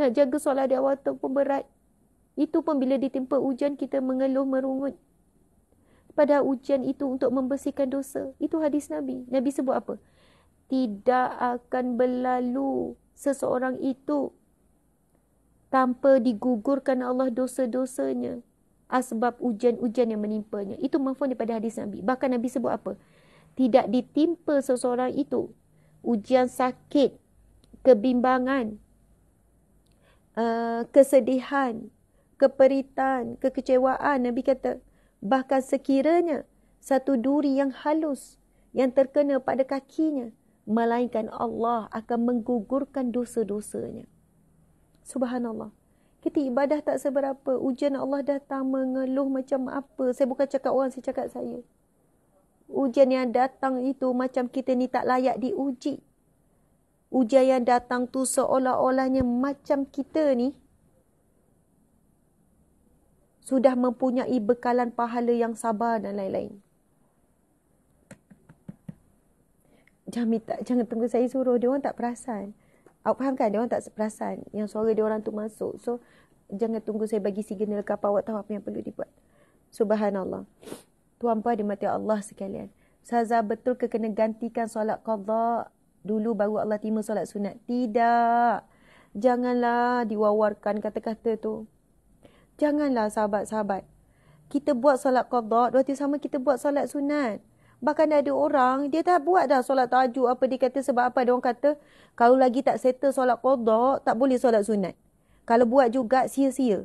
Nak jaga solat di awal tu pun berat. Itu pun bila ditimpa ujian kita mengeluh merungut. Pada ujian itu untuk membersihkan dosa. Itu hadis Nabi. Nabi sebut apa? Tidak akan berlalu seseorang itu tanpa digugurkan Allah dosa-dosanya sebab ujian-ujian yang menimpanya. Itu mafhum daripada hadis Nabi. Bahkan Nabi sebut apa? Tidak ditimpa seseorang itu ujian sakit, kebimbangan, kesedihan, keperitan, kekecewaan. Nabi kata, bahkan sekiranya satu duri yang halus yang terkena pada kakinya, melainkan Allah akan menggugurkan dosa-dosanya. Subhanallah. Kita ibadah tak seberapa. Ujian Allah datang mengeluh macam apa. Saya bukan cakap orang, saya cakap saya. Ujian yang datang itu macam kita ni tak layak diuji. Ujian yang datang tu seolah-olahnya macam kita ni sudah mempunyai bekalan pahala yang sabar dan lain-lain. Jangan tunggu saya suruh. Dia orang tak perasan. Awak faham kan? Dia orang tak perasan yang suara dia orang tu masuk. So, jangan tunggu saya bagi signal ke apa. Awak tahu apa yang perlu dibuat. Subhanallah. Tuan-puan dimati Allah sekalian. Ustazah, betul ke kena gantikan solat qadha dulu baru Allah terima solat sunat? Tidak. Janganlah diwawarkan kata-kata tu. Janganlah sahabat-sahabat. Kita buat solat qadha, waktu sama kita buat solat sunat. Bahkan ada orang, dia tak buat dah solat tahajud apa dia kata sebab apa. Dia orang kata, kalau lagi tak settle solat qadha, tak boleh solat sunat. Kalau buat juga, sia-sia.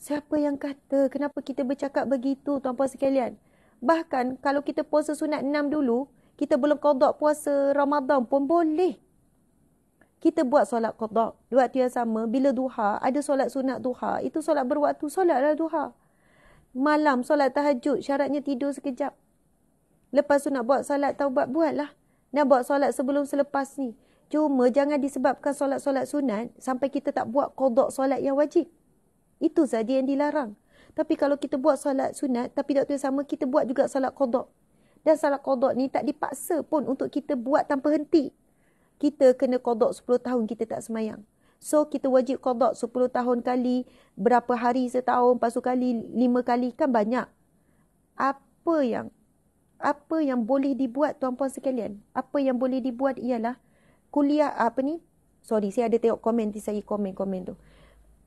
Siapa yang kata, kenapa kita bercakap begitu tuan-puan sekalian? Bahkan kalau kita puasa sunat 6 dulu, kita belum qadha puasa Ramadan pun boleh. Kita buat solat qadha. Di waktu yang sama, bila duha, ada solat sunat duha. Itu solat berwaktu, solatlah duha. Malam, solat tahajud, syaratnya tidur sekejap. Lepas tu nak buat solat taubat, buatlah. Nak buat solat sebelum selepas ni. Cuma jangan disebabkan solat-solat sunat sampai kita tak buat qadha solat yang wajib. Itu saja yang dilarang. Tapi kalau kita buat solat sunat, tapi waktu yang sama kita buat juga solat qadha. Dan solat qada ni tak dipaksa pun untuk kita buat tanpa henti. Kita kena qada 10 tahun kita tak semayang. So kita wajib qada 10 tahun kali, berapa hari setahun, lepas tu kali 5 kali, kan banyak. Apa yang boleh dibuat tuan-puan sekalian? Apa yang boleh dibuat ialah kuliah saya ada tengok komen tu.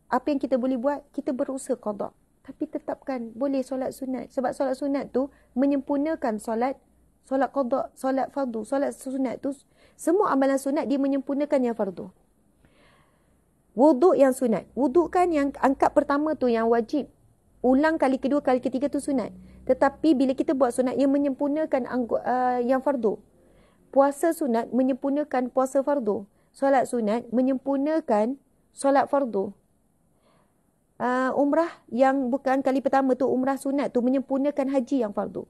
Apa yang kita boleh buat? Kita berusaha qada. Tapi tetapkan boleh solat sunat. Sebab solat sunat tu menyempurnakan solat qada, solat fardu, solat sunat tu. Semua amalan sunat dia menyempurnakan yang fardu. Wuduk yang sunat. Wuduk kan yang angkat pertama tu yang wajib. Ulang kali kedua, kali ketiga tu sunat. Tetapi bila kita buat sunat, ia menyempurnakan yang fardu. Puasa sunat menyempurnakan puasa fardu. Solat sunat menyempurnakan solat fardu. Umrah yang bukan kali pertama tu, umrah sunat tu menyempurnakan haji yang fardu.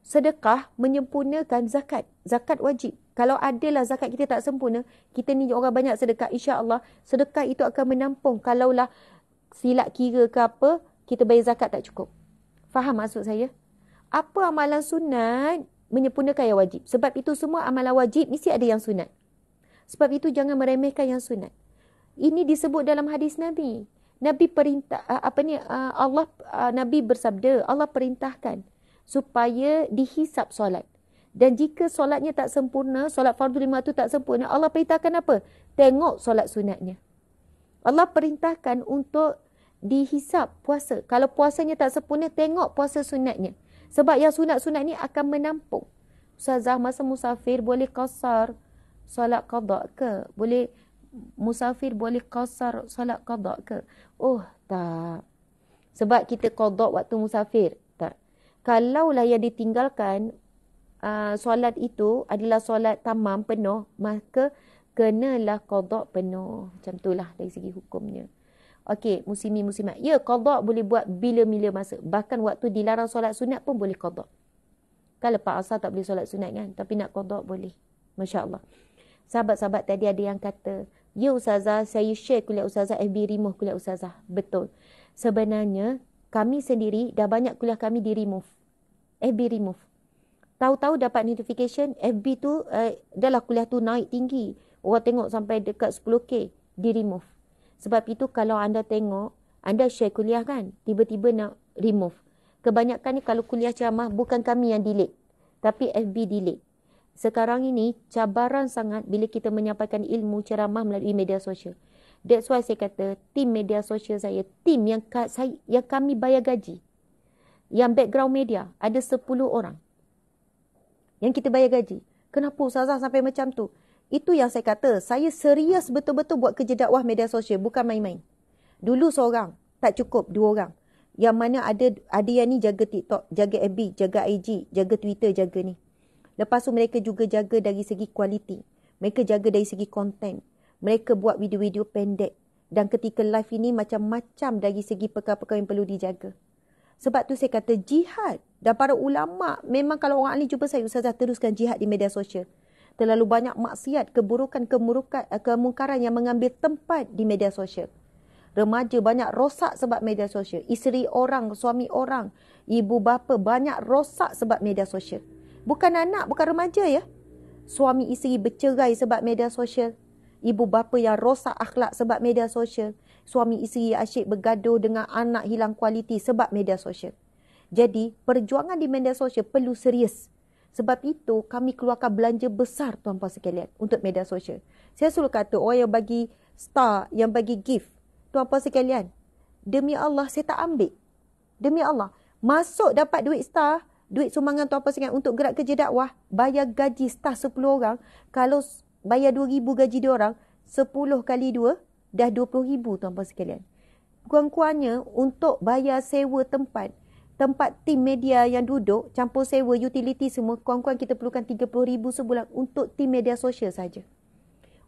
Sedekah menyempurnakan zakat. Zakat wajib. Kalau adalah zakat kita tak sempurna, kita ni orang banyak sedekah, insya-Allah sedekah itu akan menampung. Kalaulah silap kira ke apa, kita bayar zakat tak cukup. Faham maksud saya? Apa amalan sunat menyempurnakan yang wajib. Sebab itu semua amalan wajib mesti ada yang sunat. Sebab itu jangan meremehkan yang sunat. Ini disebut dalam hadis Nabi. Nabi perintah Nabi bersabda, Allah perintahkan supaya dihisap solat. Dan jika solatnya tak sempurna, solat fardu 5 tu tak sempurna, Allah perintahkan apa? Tengok solat sunatnya. Allah perintahkan untuk dihisap puasa. Kalau puasanya tak sempurna, tengok puasa sunatnya. Sebab yang sunat-sunat ni akan menampung. Ustazah, masa musafir boleh qasar solat qada ke? Musafir boleh qasar solat qada ke? Oh, tak. Sebab kita qada waktu musafir. Tak. Kalaulah yang ditinggalkan solat itu adalah solat tamam penuh, maka kenalah qada penuh. Macam itulah dari segi hukumnya. Okey, muslimin-muslimat. Ya, qada boleh buat bila-bila masa. Bahkan waktu dilarang solat sunat pun boleh qada. Kan lepas asar tak boleh solat sunat kan? Tapi nak qada boleh. Masya Allah. Sahabat-sahabat tadi ada yang kata, ya Ustazah, saya share kuliah Ustazah, FB remove kuliah Ustazah. Betul. Sebenarnya, kami sendiri, dah banyak kuliah kami di remove. FB remove. Tahu-tahu dapat notification, FB tu, dah lah kuliah tu naik tinggi. Orang tengok sampai dekat 10K, di remove. Sebab itu kalau anda tengok, anda share kuliah kan, tiba-tiba nak remove. Kebanyakan ni kalau kuliah ceramah, bukan kami yang delete, tapi FB delete. Sekarang ini cabaran sangat bila kita menyampaikan ilmu ceramah melalui media sosial. That's why saya kata tim media sosial saya, tim yang kami bayar gaji. Yang background media ada 10 orang. Yang kita bayar gaji. Kenapa Ustazah sampai macam tu? Itu yang saya kata, saya serius betul-betul buat kerja dakwah media sosial, bukan main-main. Dulu seorang, tak cukup 2 orang. Yang mana ada yang ni jaga TikTok, jaga FB, jaga IG, jaga Twitter, jaga ni. Lepas tu mereka juga jaga dari segi kualiti. Mereka jaga dari segi konten. Mereka buat video-video pendek. Dan ketika live ini macam-macam dari segi perkara-perkara yang perlu dijaga. Sebab tu saya kata jihad. Dan para ulama' memang kalau orang ahli jumpa saya, Ustazah teruskan jihad di media sosial. Terlalu banyak maksiat, kemungkaran yang mengambil tempat di media sosial. Remaja banyak rosak sebab media sosial. Isteri orang, suami orang, ibu bapa banyak rosak sebab media sosial. Bukan anak, bukan remaja ya. Suami isteri bercerai sebab media sosial. Ibu bapa yang rosak akhlak sebab media sosial. Suami isteri asyik bergaduh dengan anak hilang kualiti sebab media sosial. Jadi, perjuangan di media sosial perlu serius. Sebab itu, kami keluarkan belanja besar tuan-puan sekalian untuk media sosial. Saya selalu kata, orang yang bagi star, yang bagi gift, tuan-puan sekalian, demi Allah, saya tak ambil. Demi Allah. Masuk dapat duit star, duit sumbangan tuan-puan sekalian untuk gerak kerja dakwah, bayar gaji star 10 orang, kalau bayar 2,000 gaji dia orang, 10 kali 2, dah 20,000 tuan-puan sekalian. Kurang-kurangnya untuk bayar sewa tempat tim media yang duduk, campur sewa, utility semua, kurang-kurang kita perlukan 30,000 sebulan untuk tim media sosial saja.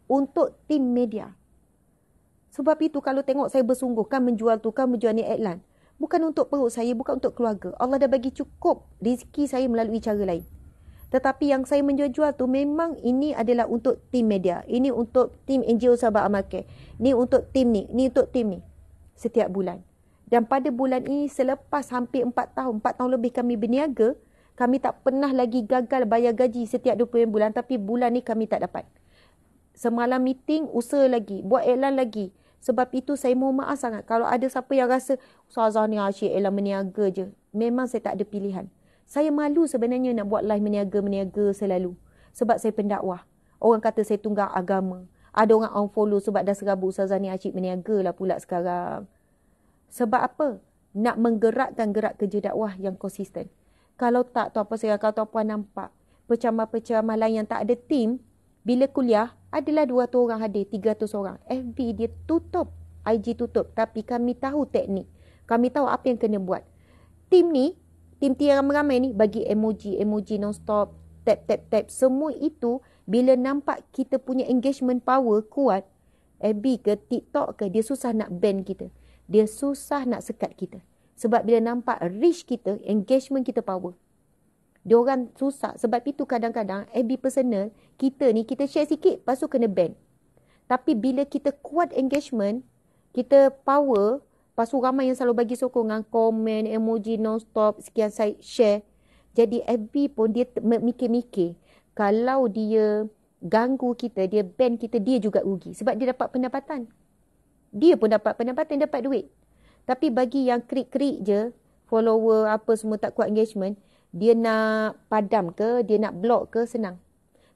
Untuk tim media. Sebab itu kalau tengok saya bersungguh, kan menjual tu, kan menjual ni iklan. Bukan untuk perut saya, bukan untuk keluarga. Allah dah bagi cukup rezeki saya melalui cara lain. Tetapi yang saya menjual tu memang ini adalah untuk tim media. Ini untuk tim NGO Sahabat Amal Care. Ini untuk tim ni, ini untuk tim ni. Setiap bulan. Dan pada bulan ini selepas hampir 4 tahun lebih kami berniaga, Kami tak pernah lagi gagal bayar gaji setiap 20 bulan, tapi bulan ni kami tak dapat. Semalam meeting, usaha lagi, buat iklan lagi. Sebab itu saya mohon maaf sangat. Kalau ada siapa yang rasa, Ustazah ni asyik iklan meniaga je. Memang saya tak ada pilihan. Saya malu sebenarnya nak buat live meniaga selalu. Sebab saya pendakwah. Orang kata saya tunggang agama. Ada orang unfollow sebab dah serabut Ustazah ni asyik meniaga lah pula sekarang. Sebab apa? Nak menggerakkan gerak kerja dakwah yang konsisten. Kalau tak, tu apa saya kata puan nampak. Penceramah-penceramah lain yang tak ada tim, bila kuliah, adalah 200 orang hadir, 300 orang. FB dia tutup, IG tutup. Tapi kami tahu teknik. Kami tahu apa yang kena buat. Tim yang ramai-ramai ni, bagi emoji non-stop, tap. Semua itu, bila nampak kita punya engagement power kuat, FB ke TikTok ke, dia susah nak ban kita. Dia susah nak sekat kita. Sebab bila nampak reach kita, engagement kita power. Diorang susah. Sebab itu kadang-kadang FB personal, kita share sikit, lepas tu kena ban. Tapi bila kita kuat engagement, kita power, lepas tu ramai yang selalu bagi sokongan, komen, emoji non-stop, sekian saya share. Jadi FB pun dia mikir-mikir, kalau dia ganggu kita, dia ban kita, dia juga rugi. Sebab dia dapat pendapatan. Dia pun dapat pendapatan, dapat duit. Tapi bagi yang krik-krik je, follower apa semua tak kuat engagement, dia nak padam ke, dia nak block ke, senang.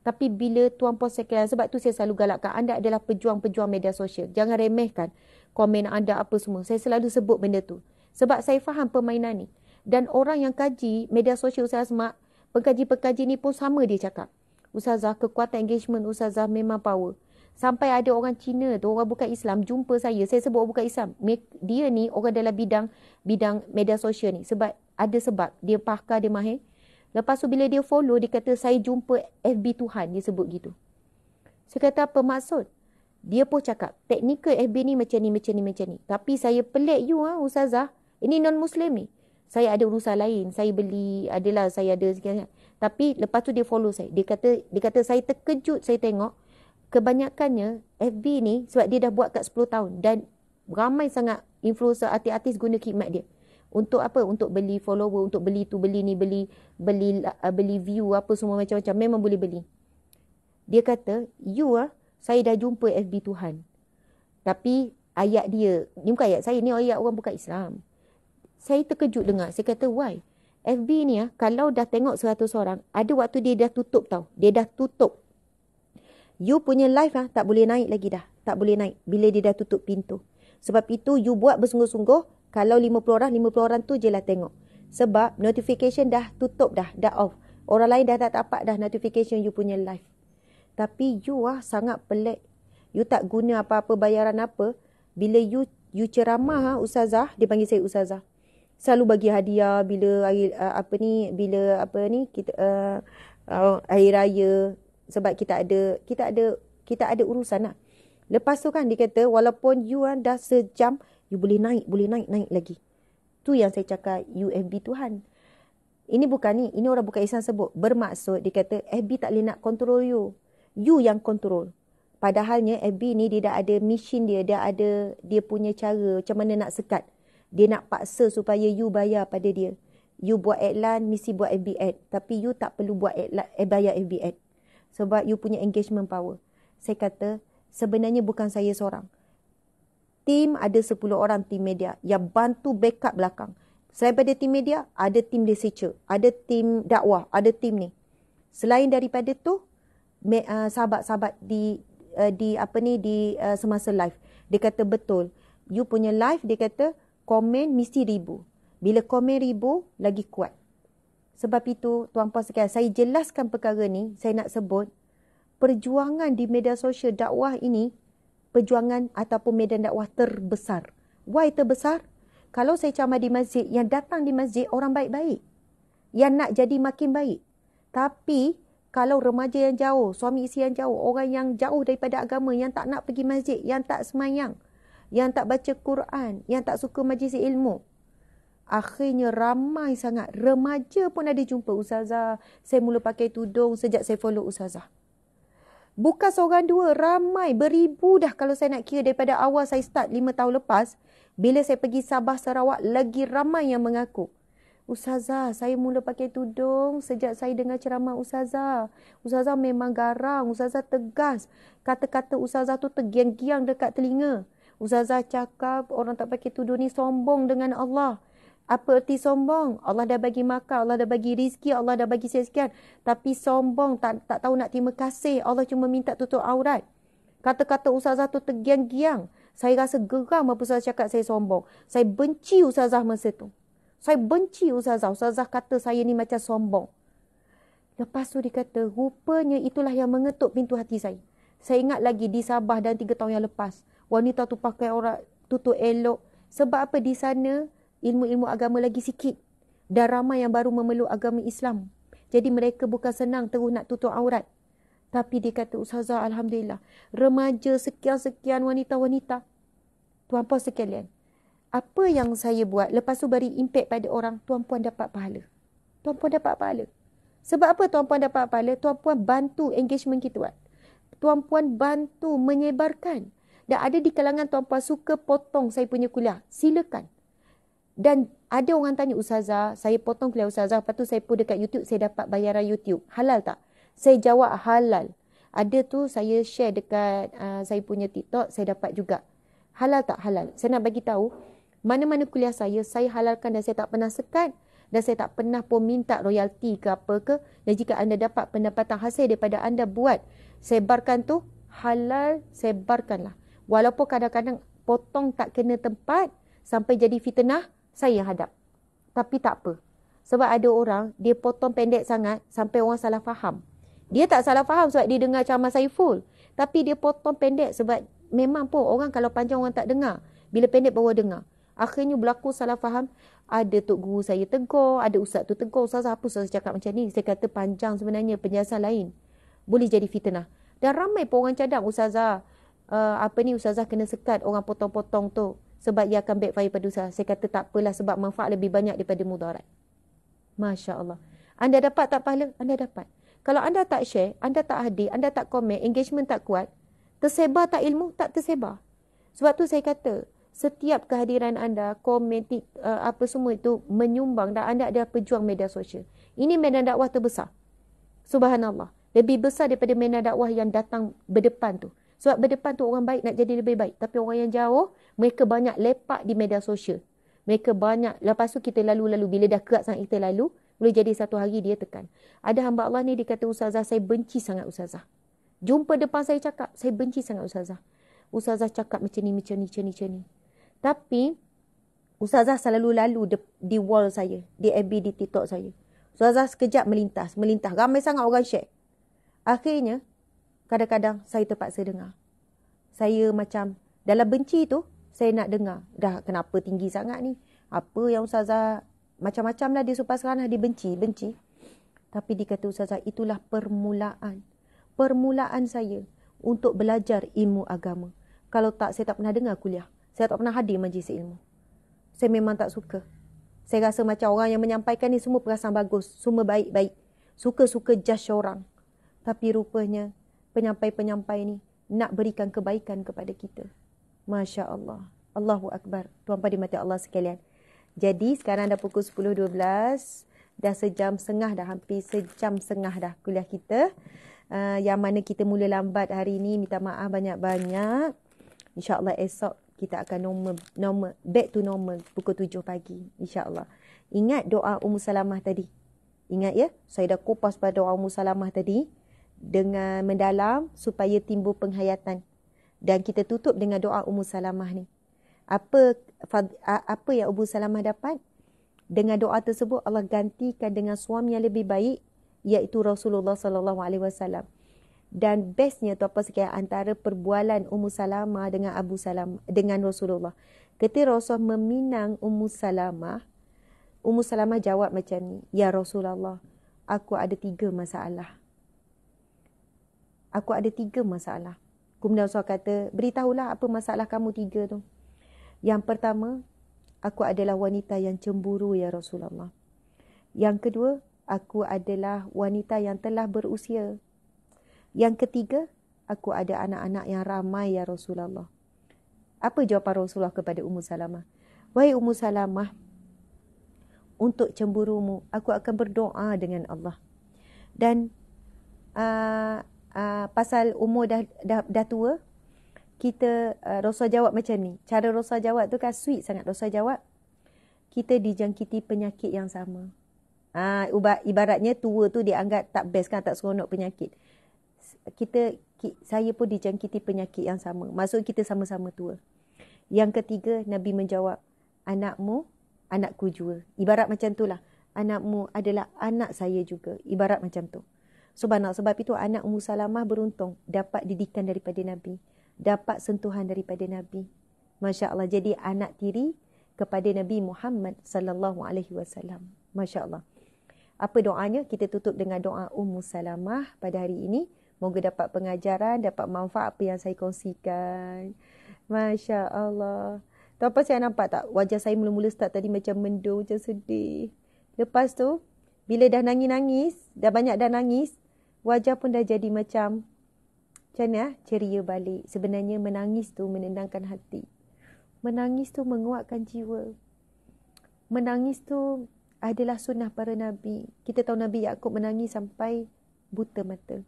Tapi bila tuan puan sekalian, sebab tu saya selalu galakkan, anda adalah pejuang-pejuang media sosial. Jangan remehkan komen anda apa semua. Saya selalu sebut benda tu. Sebab saya faham permainan ni. Dan orang yang kaji media sosial Ustazah Asma, pengkaji-pengkaji ni pun sama dia cakap. Ustazah, kekuatan engagement Ustazah memang power. Sampai ada orang Cina tu, orang bukan Islam, jumpa saya sebut orang bukan Islam. Dia ni orang dalam bidang media sosial ni. Sebab dia pakar, dia mahir. Lepas tu bila dia follow, dia kata saya jumpa FB Tuhan, dia sebut gitu. Saya kata apa maksud? Dia pun cakap, teknikal FB ni macam ni. Tapi saya pelik you Ustazah, ini non-Muslim ni. Saya ada urusan lain, saya beli, saya ada sekian. Tapi lepas tu dia follow saya. Dia kata saya terkejut, saya tengok. Kebanyakannya FB ni sebab dia dah buat kat 10 tahun dan ramai sangat influencer artis-artis guna khidmat dia. Untuk apa? Untuk beli follower, untuk beli tu, beli ni, beli view apa semua macam-macam. Memang boleh beli. Dia kata, saya dah jumpa FB Tuhan. Tapi ayat dia, ni bukan ayat saya, ni ayat orang bukan Islam. Saya terkejut dengar. Saya kata, why? FB ni kalau dah tengok 100 orang, ada waktu dia dah tutup tau. Dia dah tutup. You punya live tak boleh naik lagi dah. Tak boleh naik bila dia dah tutup pintu. Sebab itu you buat bersungguh-sungguh. Kalau 50 orang tu je lah tengok. Sebab notification dah tutup dah off. Orang lain dah tak dapat dah notification you punya live. Tapi you sangat pelik. You tak guna apa-apa bayaran apa. Bila you ceramah Ustazah, dia panggil saya Ustazah. Selalu bagi hadiah bila kita hari raya. Sebab kita ada urusan lah. Lepas tu kan dia kata walaupun you dah sejam, you boleh naik lagi. Tu yang saya cakap UFB Tuhan. Ini orang bukan Islam sebut. Bermaksud dia kata FB tak boleh nak kontrol you. You yang kontrol. Padahalnya FB ni dia dah ada mission dia punya cara macam mana nak sekat. Dia nak paksa supaya you bayar pada dia. You buat iklan mesti buat FB ad. Tapi you tak perlu buat iklan bayar FB ad. Sebab you punya engagement power. Saya kata, sebenarnya bukan saya seorang. Tim ada 10 orang tim media yang bantu backup belakang. Selain daripada tim media, ada tim researcher, ada tim dakwah, ada tim ni. Selain daripada tu, sahabat-sahabat di semasa live. Dia kata betul. You punya live, dia kata komen mesti 1000. Bila komen 1000, lagi kuat. Sebab itu, tuan-puan sekalian, saya jelaskan perkara ni, saya nak sebut, perjuangan di media sosial dakwah ini, perjuangan ataupun medan dakwah terbesar. Why terbesar? Kalau saya ceramah di masjid, yang datang di masjid orang baik-baik. Yang nak jadi makin baik. Tapi, kalau remaja yang jauh, suami isteri yang jauh, orang yang jauh daripada agama, yang tak nak pergi masjid, yang tak semayang, yang tak baca Quran, yang tak suka majlis ilmu, akhirnya ramai sangat. Remaja pun ada jumpa, Ustazah, saya mula pakai tudung sejak saya follow Ustazah. Bukan seorang dua, ramai, beribu dah kalau saya nak kira daripada awal saya start 5 tahun lepas. Bila saya pergi Sabah, Sarawak, lagi ramai yang mengaku. Ustazah, saya mula pakai tudung sejak saya dengar ceramah Ustazah. Ustazah memang garang, Ustazah tegas. Kata-kata Ustazah tu tergiang-giang dekat telinga. Ustazah cakap orang tak pakai tudung ni sombong dengan Allah. Apa erti sombong? Allah dah bagi makan, Allah dah bagi rizki, Allah dah bagi sekian. Tapi sombong, tak tahu nak terima kasih. Allah cuma minta tutup aurat. Kata-kata Ustazah tu tergiang-giang. Saya rasa geram apa Ustazah cakap saya sombong. Saya benci Ustazah masa tu. Saya benci Ustazah. Ustazah kata saya ni macam sombong. Lepas tu dia kata, rupanya itulah yang mengetuk pintu hati saya. Saya ingat lagi di Sabah dan 3 tahun yang lepas. Wanita tu pakai aurat tutup elok. Sebab apa di sana ilmu-ilmu agama lagi sikit. Dan ramai yang baru memeluk agama Islam. Jadi mereka bukan senang terus nak tutup aurat. Tapi dia kata, Ustazah Alhamdulillah. Remaja sekian-sekian wanita-wanita. Tuan-puan sekalian. Apa yang saya buat, lepas tu beri impact pada orang, tuan-puan dapat pahala. Tuan-puan dapat pahala. Sebab apa tuan-puan dapat pahala? Tuan-puan bantu engagement kita buat. Tuan-puan bantu menyebarkan. Dan ada di kalangan tuan-puan suka potong saya punya kuliah. Silakan. Dan ada orang tanya, Ustazah, saya potong kuliah Ustazah, lepas tu saya pun dekat YouTube, saya dapat bayaran YouTube. Halal tak? Saya jawab halal. Ada tu saya share dekat saya punya TikTok, saya dapat juga. Halal tak? Halal. Saya nak bagi tahu, mana-mana kuliah saya halalkan dan saya tak pernah sekat dan saya tak pernah pun minta royalti ke apa ke. Dan jika anda dapat pendapatan hasil daripada anda buat, sebarkan tu, halal, sebarkanlah. Walaupun kadang-kadang potong tak kena tempat sampai jadi fitnah, saya yang hadap. Tapi tak apa. Sebab ada orang, dia potong pendek sangat sampai orang salah faham. Dia tak salah faham sebab dia dengar ceramah saya full. Tapi dia potong pendek sebab memang pun orang kalau panjang orang tak dengar. Bila pendek baru dengar. Akhirnya berlaku salah faham. Ada tok guru saya tegur, ada ustaz tu tegur. Ustazah, apa ustazah cakap macam ni? Saya kata panjang sebenarnya, penjelasan lain. Boleh jadi fitnah. Dan ramai pun orang cadang, Ustazah, Ustazah kena sekat orang potong-potong tu. Sebab ia akan backfire pada ustazah. Saya kata tak apalah sebab manfaat lebih banyak daripada mudarat. Masya Allah. Anda dapat tak pahala? Anda dapat. Kalau anda tak share, anda tak hadir, anda tak komen, engagement tak kuat, tersebar tak ilmu? Tak tersebar. Sebab tu saya kata, setiap kehadiran anda, komen, apa semua itu menyumbang dan anda adalah pejuang media sosial. Ini medan dakwah terbesar. Subhanallah. Lebih besar daripada medan dakwah yang datang berdepan tu. Sebab berdepan tu orang baik nak jadi lebih baik. Tapi orang yang jauh, mereka banyak lepak di media sosial. Mereka banyak, lepas tu kita lalu-lalu. Bila dah kerat sangat kita lalu, boleh jadi satu hari dia tekan. Ada hamba Allah ni, dia kata, Ustazah, saya benci sangat Ustazah. Jumpa depan saya cakap, saya benci sangat Ustazah. Ustazah cakap macam ni. Tapi, Ustazah selalu lalu di wall saya, di FB, di TikTok saya. Ustazah sekejap melintas. Ramai sangat orang share. Akhirnya, kadang-kadang saya terpaksa dengar. Saya macam, dalam benci tu, saya nak dengar. Dah kenapa tinggi sangat ni? Apa yang Ustazah, macam-macam lah dia sumpah serana, dia benci. Tapi dia kata, Ustazah, itulah permulaan. Permulaan saya untuk belajar ilmu agama. Kalau tak, saya tak pernah dengar kuliah. Saya tak pernah hadir majlis ilmu. Saya memang tak suka. Saya rasa macam orang yang menyampaikan ni semua perasaan bagus. Semua baik-baik. Suka-suka judge orang. Tapi rupanya penyampai-penyampai ni nak berikan kebaikan kepada kita. Masya Allah. Allahu Akbar. Tuan-tuan dimati Allah sekalian. Jadi sekarang dah pukul 10.12. Dah sejam setengah dah. Hampir sejam setengah dah kuliah kita. Yang mana kita mula lambat hari ni. Minta maaf banyak-banyak. InsyaAllah esok kita akan normal, back to normal pukul 7 pagi. InsyaAllah. Ingat doa Ummu Salamah tadi. Ingat ya. Saya dah kupas pada doa Ummu Salamah tadi. Dengan mendalam supaya timbul penghayatan. Dan kita tutup dengan doa Ummu Salamah ni. Apa yang Ummu Salamah dapat? Dengan doa tersebut Allah gantikan dengan suami yang lebih baik, iaitu Rasulullah SAW. Dan bestnya tu apa sekalian antara perbualan Ummu Salamah dengan Abu Salamah dengan Rasulullah. Ketika Rasul meminang Ummu Salamah jawab macam ni, ya Rasulullah, aku ada 3 masalah. Kemudian Rasul kata, beritahulah apa masalah kamu 3 tu. Yang pertama, aku adalah wanita yang cemburu ya Rasulullah. Yang kedua, aku adalah wanita yang telah berusia. Yang ketiga, aku ada anak-anak yang ramai ya Rasulullah. Apa jawapan Rasulullah kepada Ummu Salamah? Wahai Ummu Salamah, untuk cemburumu. Aku akan berdoa dengan Allah. Dan pasal umur dah tua, kita Rasul jawab macam ni. Cara Rasul jawab tu kan sweet sangat. Rasul jawab, kita dijangkiti penyakit yang sama. Ibaratnya tua tu dianggap tak best kan, tak seronok penyakit. Saya pun dijangkiti penyakit yang sama. Maksud kita sama-sama tua. Yang ketiga, Nabi menjawab, anakmu, anakku juga. Ibarat macam tu lah. Anakmu adalah anak saya juga. Ibarat macam tu. Subhanallah, sebab itu anak Ummu Salamah beruntung dapat didikan daripada Nabi. Dapat sentuhan daripada Nabi. Masya Allah. Jadi anak tiri kepada Nabi Muhammad sallallahu alaihi wasallam. Masya Allah. Apa doanya? Kita tutup dengan doa Ummu Salamah pada hari ini. Moga dapat pengajaran, dapat manfaat apa yang saya kongsikan. Masya Allah. Tahu apa saya nampak tak? Wajah saya mula-mula start tadi macam mendung, macam sedih. Lepas tu, bila dah nangis-nangis, dah banyak dah nangis, wajah pun dah jadi macam mana? Ceria balik. Sebenarnya menangis tu menenangkan hati. Menangis tu menguatkan jiwa. Menangis tu adalah sunnah para Nabi. Kita tahu Nabi Yaqub menangis sampai buta mata.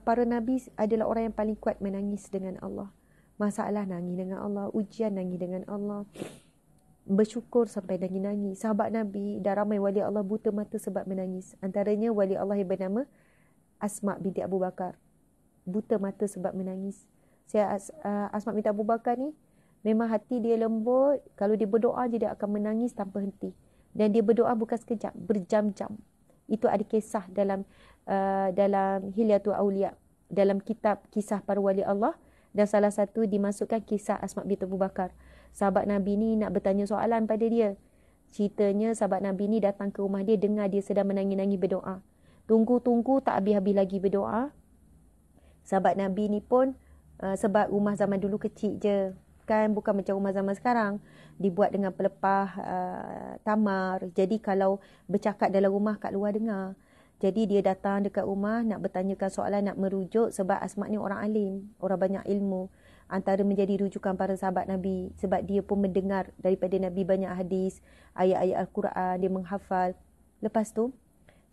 Para Nabi adalah orang yang paling kuat menangis dengan Allah. Masalah nangis dengan Allah. Ujian nangis dengan Allah. Bersyukur sampai nangis-nangis. Sahabat Nabi, dah ramai wali Allah buta mata sebab menangis. Antaranya wali Allah yang bernama Asma binti Abu Bakar. Buta mata sebab menangis. Asma binti Abu Bakar ni, memang hati dia lembut. Kalau dia berdoa je, dia akan menangis tanpa henti. Dan dia berdoa bukan sekejap, berjam-jam. Itu ada kisah dalam Hilyatul Auliya, dalam kitab kisah para wali Allah. Dan salah satu dimasukkan kisah Asma binti Abu Bakar. Sahabat Nabi ni nak bertanya soalan pada dia. Ceritanya sahabat Nabi ni datang ke rumah dia, dengar dia sedang menangis-nangis berdoa. Tunggu-tunggu tak habis-habis lagi berdoa. Sahabat Nabi ni pun sebab rumah zaman dulu kecil je. Kan bukan macam rumah zaman sekarang. Dibuat dengan pelepah tamar. Jadi kalau bercakap dalam rumah kat luar dengar. Jadi dia datang dekat rumah nak bertanyakan soalan, nak merujuk sebab Asma ni orang alim. Orang banyak ilmu. Antara menjadi rujukan para sahabat Nabi. Sebab dia pun mendengar daripada Nabi banyak hadis. Ayat-ayat Al-Quran. Dia menghafal. Lepas tu,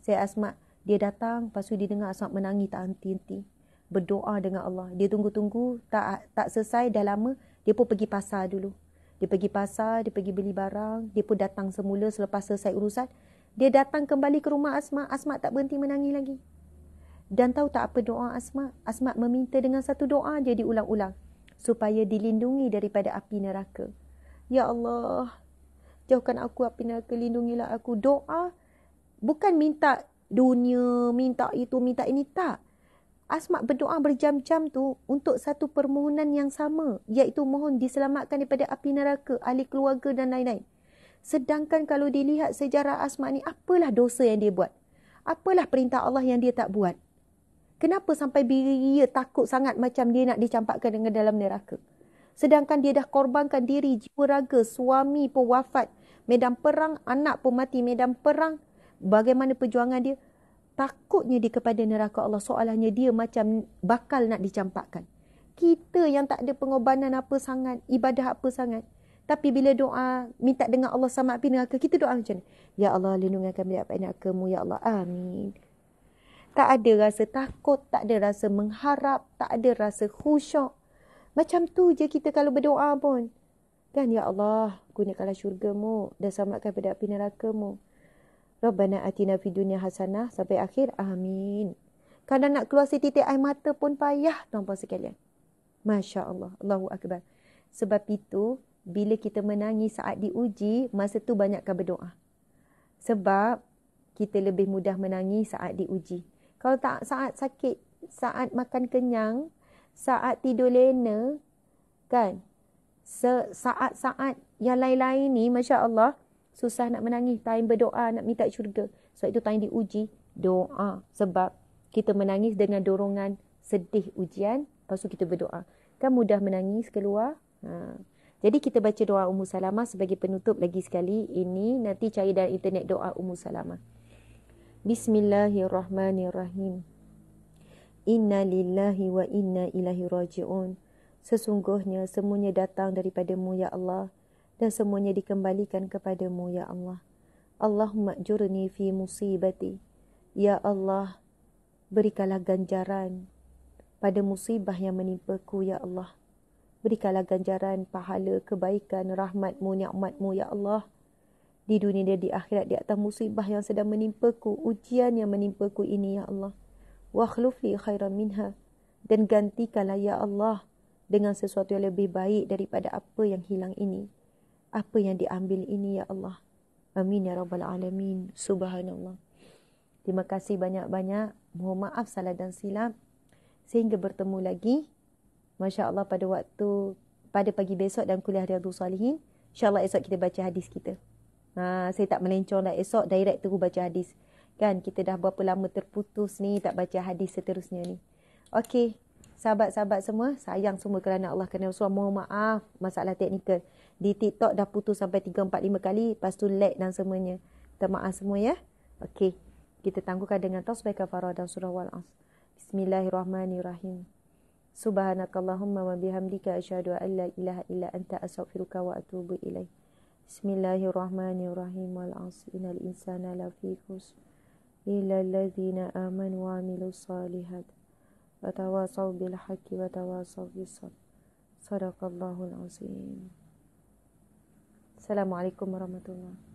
saya Asma, dia datang. Lepas tu dia dengar Asma menangis tak henti-henti. Berdoa dengan Allah. Dia tunggu-tunggu. Tak selesai. Dah lama. Dia pun pergi pasar dulu. Dia pergi pasar. Dia pergi beli barang. Dia pun datang semula selepas selesai urusan. Dia datang kembali ke rumah Asma. Asma tak berhenti menangis lagi. Dan tahu tak apa doa Asma? Asma meminta dengan satu doa je diulang-ulang. Supaya dilindungi daripada api neraka. Ya Allah, jauhkan aku api neraka, lindungilah aku. Doa bukan minta dunia, minta itu, minta ini, tak. Asma berdoa berjam-jam tu untuk satu permohonan yang sama, iaitu mohon diselamatkan daripada api neraka, ahli keluarga dan lain-lain. Sedangkan kalau dilihat sejarah Asma ni, apalah dosa yang dia buat? Apalah perintah Allah yang dia tak buat? Kenapa sampai dia takut sangat macam dia nak dicampakkan dengan dalam neraka? Sedangkan dia dah korbankan diri, jiwa raga, suami pun wafat, medan perang, anak pun mati medan perang. Bagaimana perjuangan dia? Takutnya dia kepada neraka Allah. Soalannya dia macam bakal nak dicampakkan. Kita yang tak ada pengorbanan apa sangat, ibadah apa sangat. Tapi bila doa, minta dengan Allah sama api neraka, kita doa macam ni. Ya Allah, lindungi kami dari api neraka-Mu, Ya Allah. Amin. Tak ada rasa takut, tak ada rasa mengharap, tak ada rasa khusyuk. Macam tu je kita kalau berdoa pun. Kan, Ya Allah, gunakanlah syurga-Mu dan selamatkan pada api neraka-Mu. Rabbana atina fid dunya hasanah sampai akhir. Amin. Kadang nak keluar setitik air mata pun payah, tuan-puan sekalian. Masya Allah. Allahu Akbar. Sebab itu, bila kita menangis saat diuji, masa tu banyakkan berdoa. Sebab kita lebih mudah menangis saat diuji. Kalau tak saat sakit, saat makan kenyang, saat tidur lena, kan? Saat-saat yang lain-lain ni, Masya Allah, susah nak menangis. Time berdoa, nak minta syurga. Sebab itu time diuji, doa. Sebab kita menangis dengan dorongan sedih ujian, lepas tu kita berdoa. Kan mudah menangis keluar. Jadi kita baca doa Ummu Salamah sebagai penutup lagi sekali. Ini nanti cari dalam internet doa Ummu Salamah. Bismillahirrahmanirrahim. Inna lillahi wa inna ilaihi raji'un. Sesungguhnya semuanya datang daripada-Mu, Ya Allah. dan semuanya dikembalikan kepadamu, ya Allah. Allahumma ajurni fi musibati. Ya Allah, berikanlah ganjaran pada musibah yang menimpaku, ya Allah. Berikanlah ganjaran, pahala, kebaikan, rahmat-Mu, nikmat-Mu, ya Allah. Di dunia dan di akhirat, di atas musibah yang sedang menimpaku, ujian yang menimpaku ini, ya Allah. Wa akhluf li khairan minha. Dan gantikanlah, ya Allah, dengan sesuatu yang lebih baik daripada apa yang hilang ini. Apa yang diambil ini, ya Allah. Amin, ya Rabbal Alamin. Subhanallah. Terima kasih banyak-banyak. Mohon maaf salah dan silap. Sehingga bertemu lagi. Masya Allah pada pagi besok dan kuliah Riyadhus Salihin. InsyaAllah esok kita baca hadis kita. Saya tak melencong dah esok direct terus baca hadis. Kan kita dah berapa lama terputus ni tak baca hadis seterusnya ni. Okey. Sahabat-sahabat semua, sayang semua kerana Allah kerana Rasulullah. Mohon maaf masalah teknikal. Di TikTok dah putus sampai 3, 4, 5 kali. Lepas tu lag dan semuanya. Minta maaf semua ya. Okey. Kita tangguhkan dengan tasbih kafarah dan surah Wal-Asr. Bismillahirrahmanirrahim. Subhanakallahumma wa bihamdika asyhadu an la ilaha illa anta astaghfiruka wa atubu ilaik. Bismillahirrahmanirrahim. Wal-'asr innal insana lafi khusr illa alladhina amanu wa 'amilus solihat wa tawasaw bil haqqi wa tawasaw bis sabr. Shadaqallahul 'azim. Assalamualaikum warahmatullahi wabarakatuh.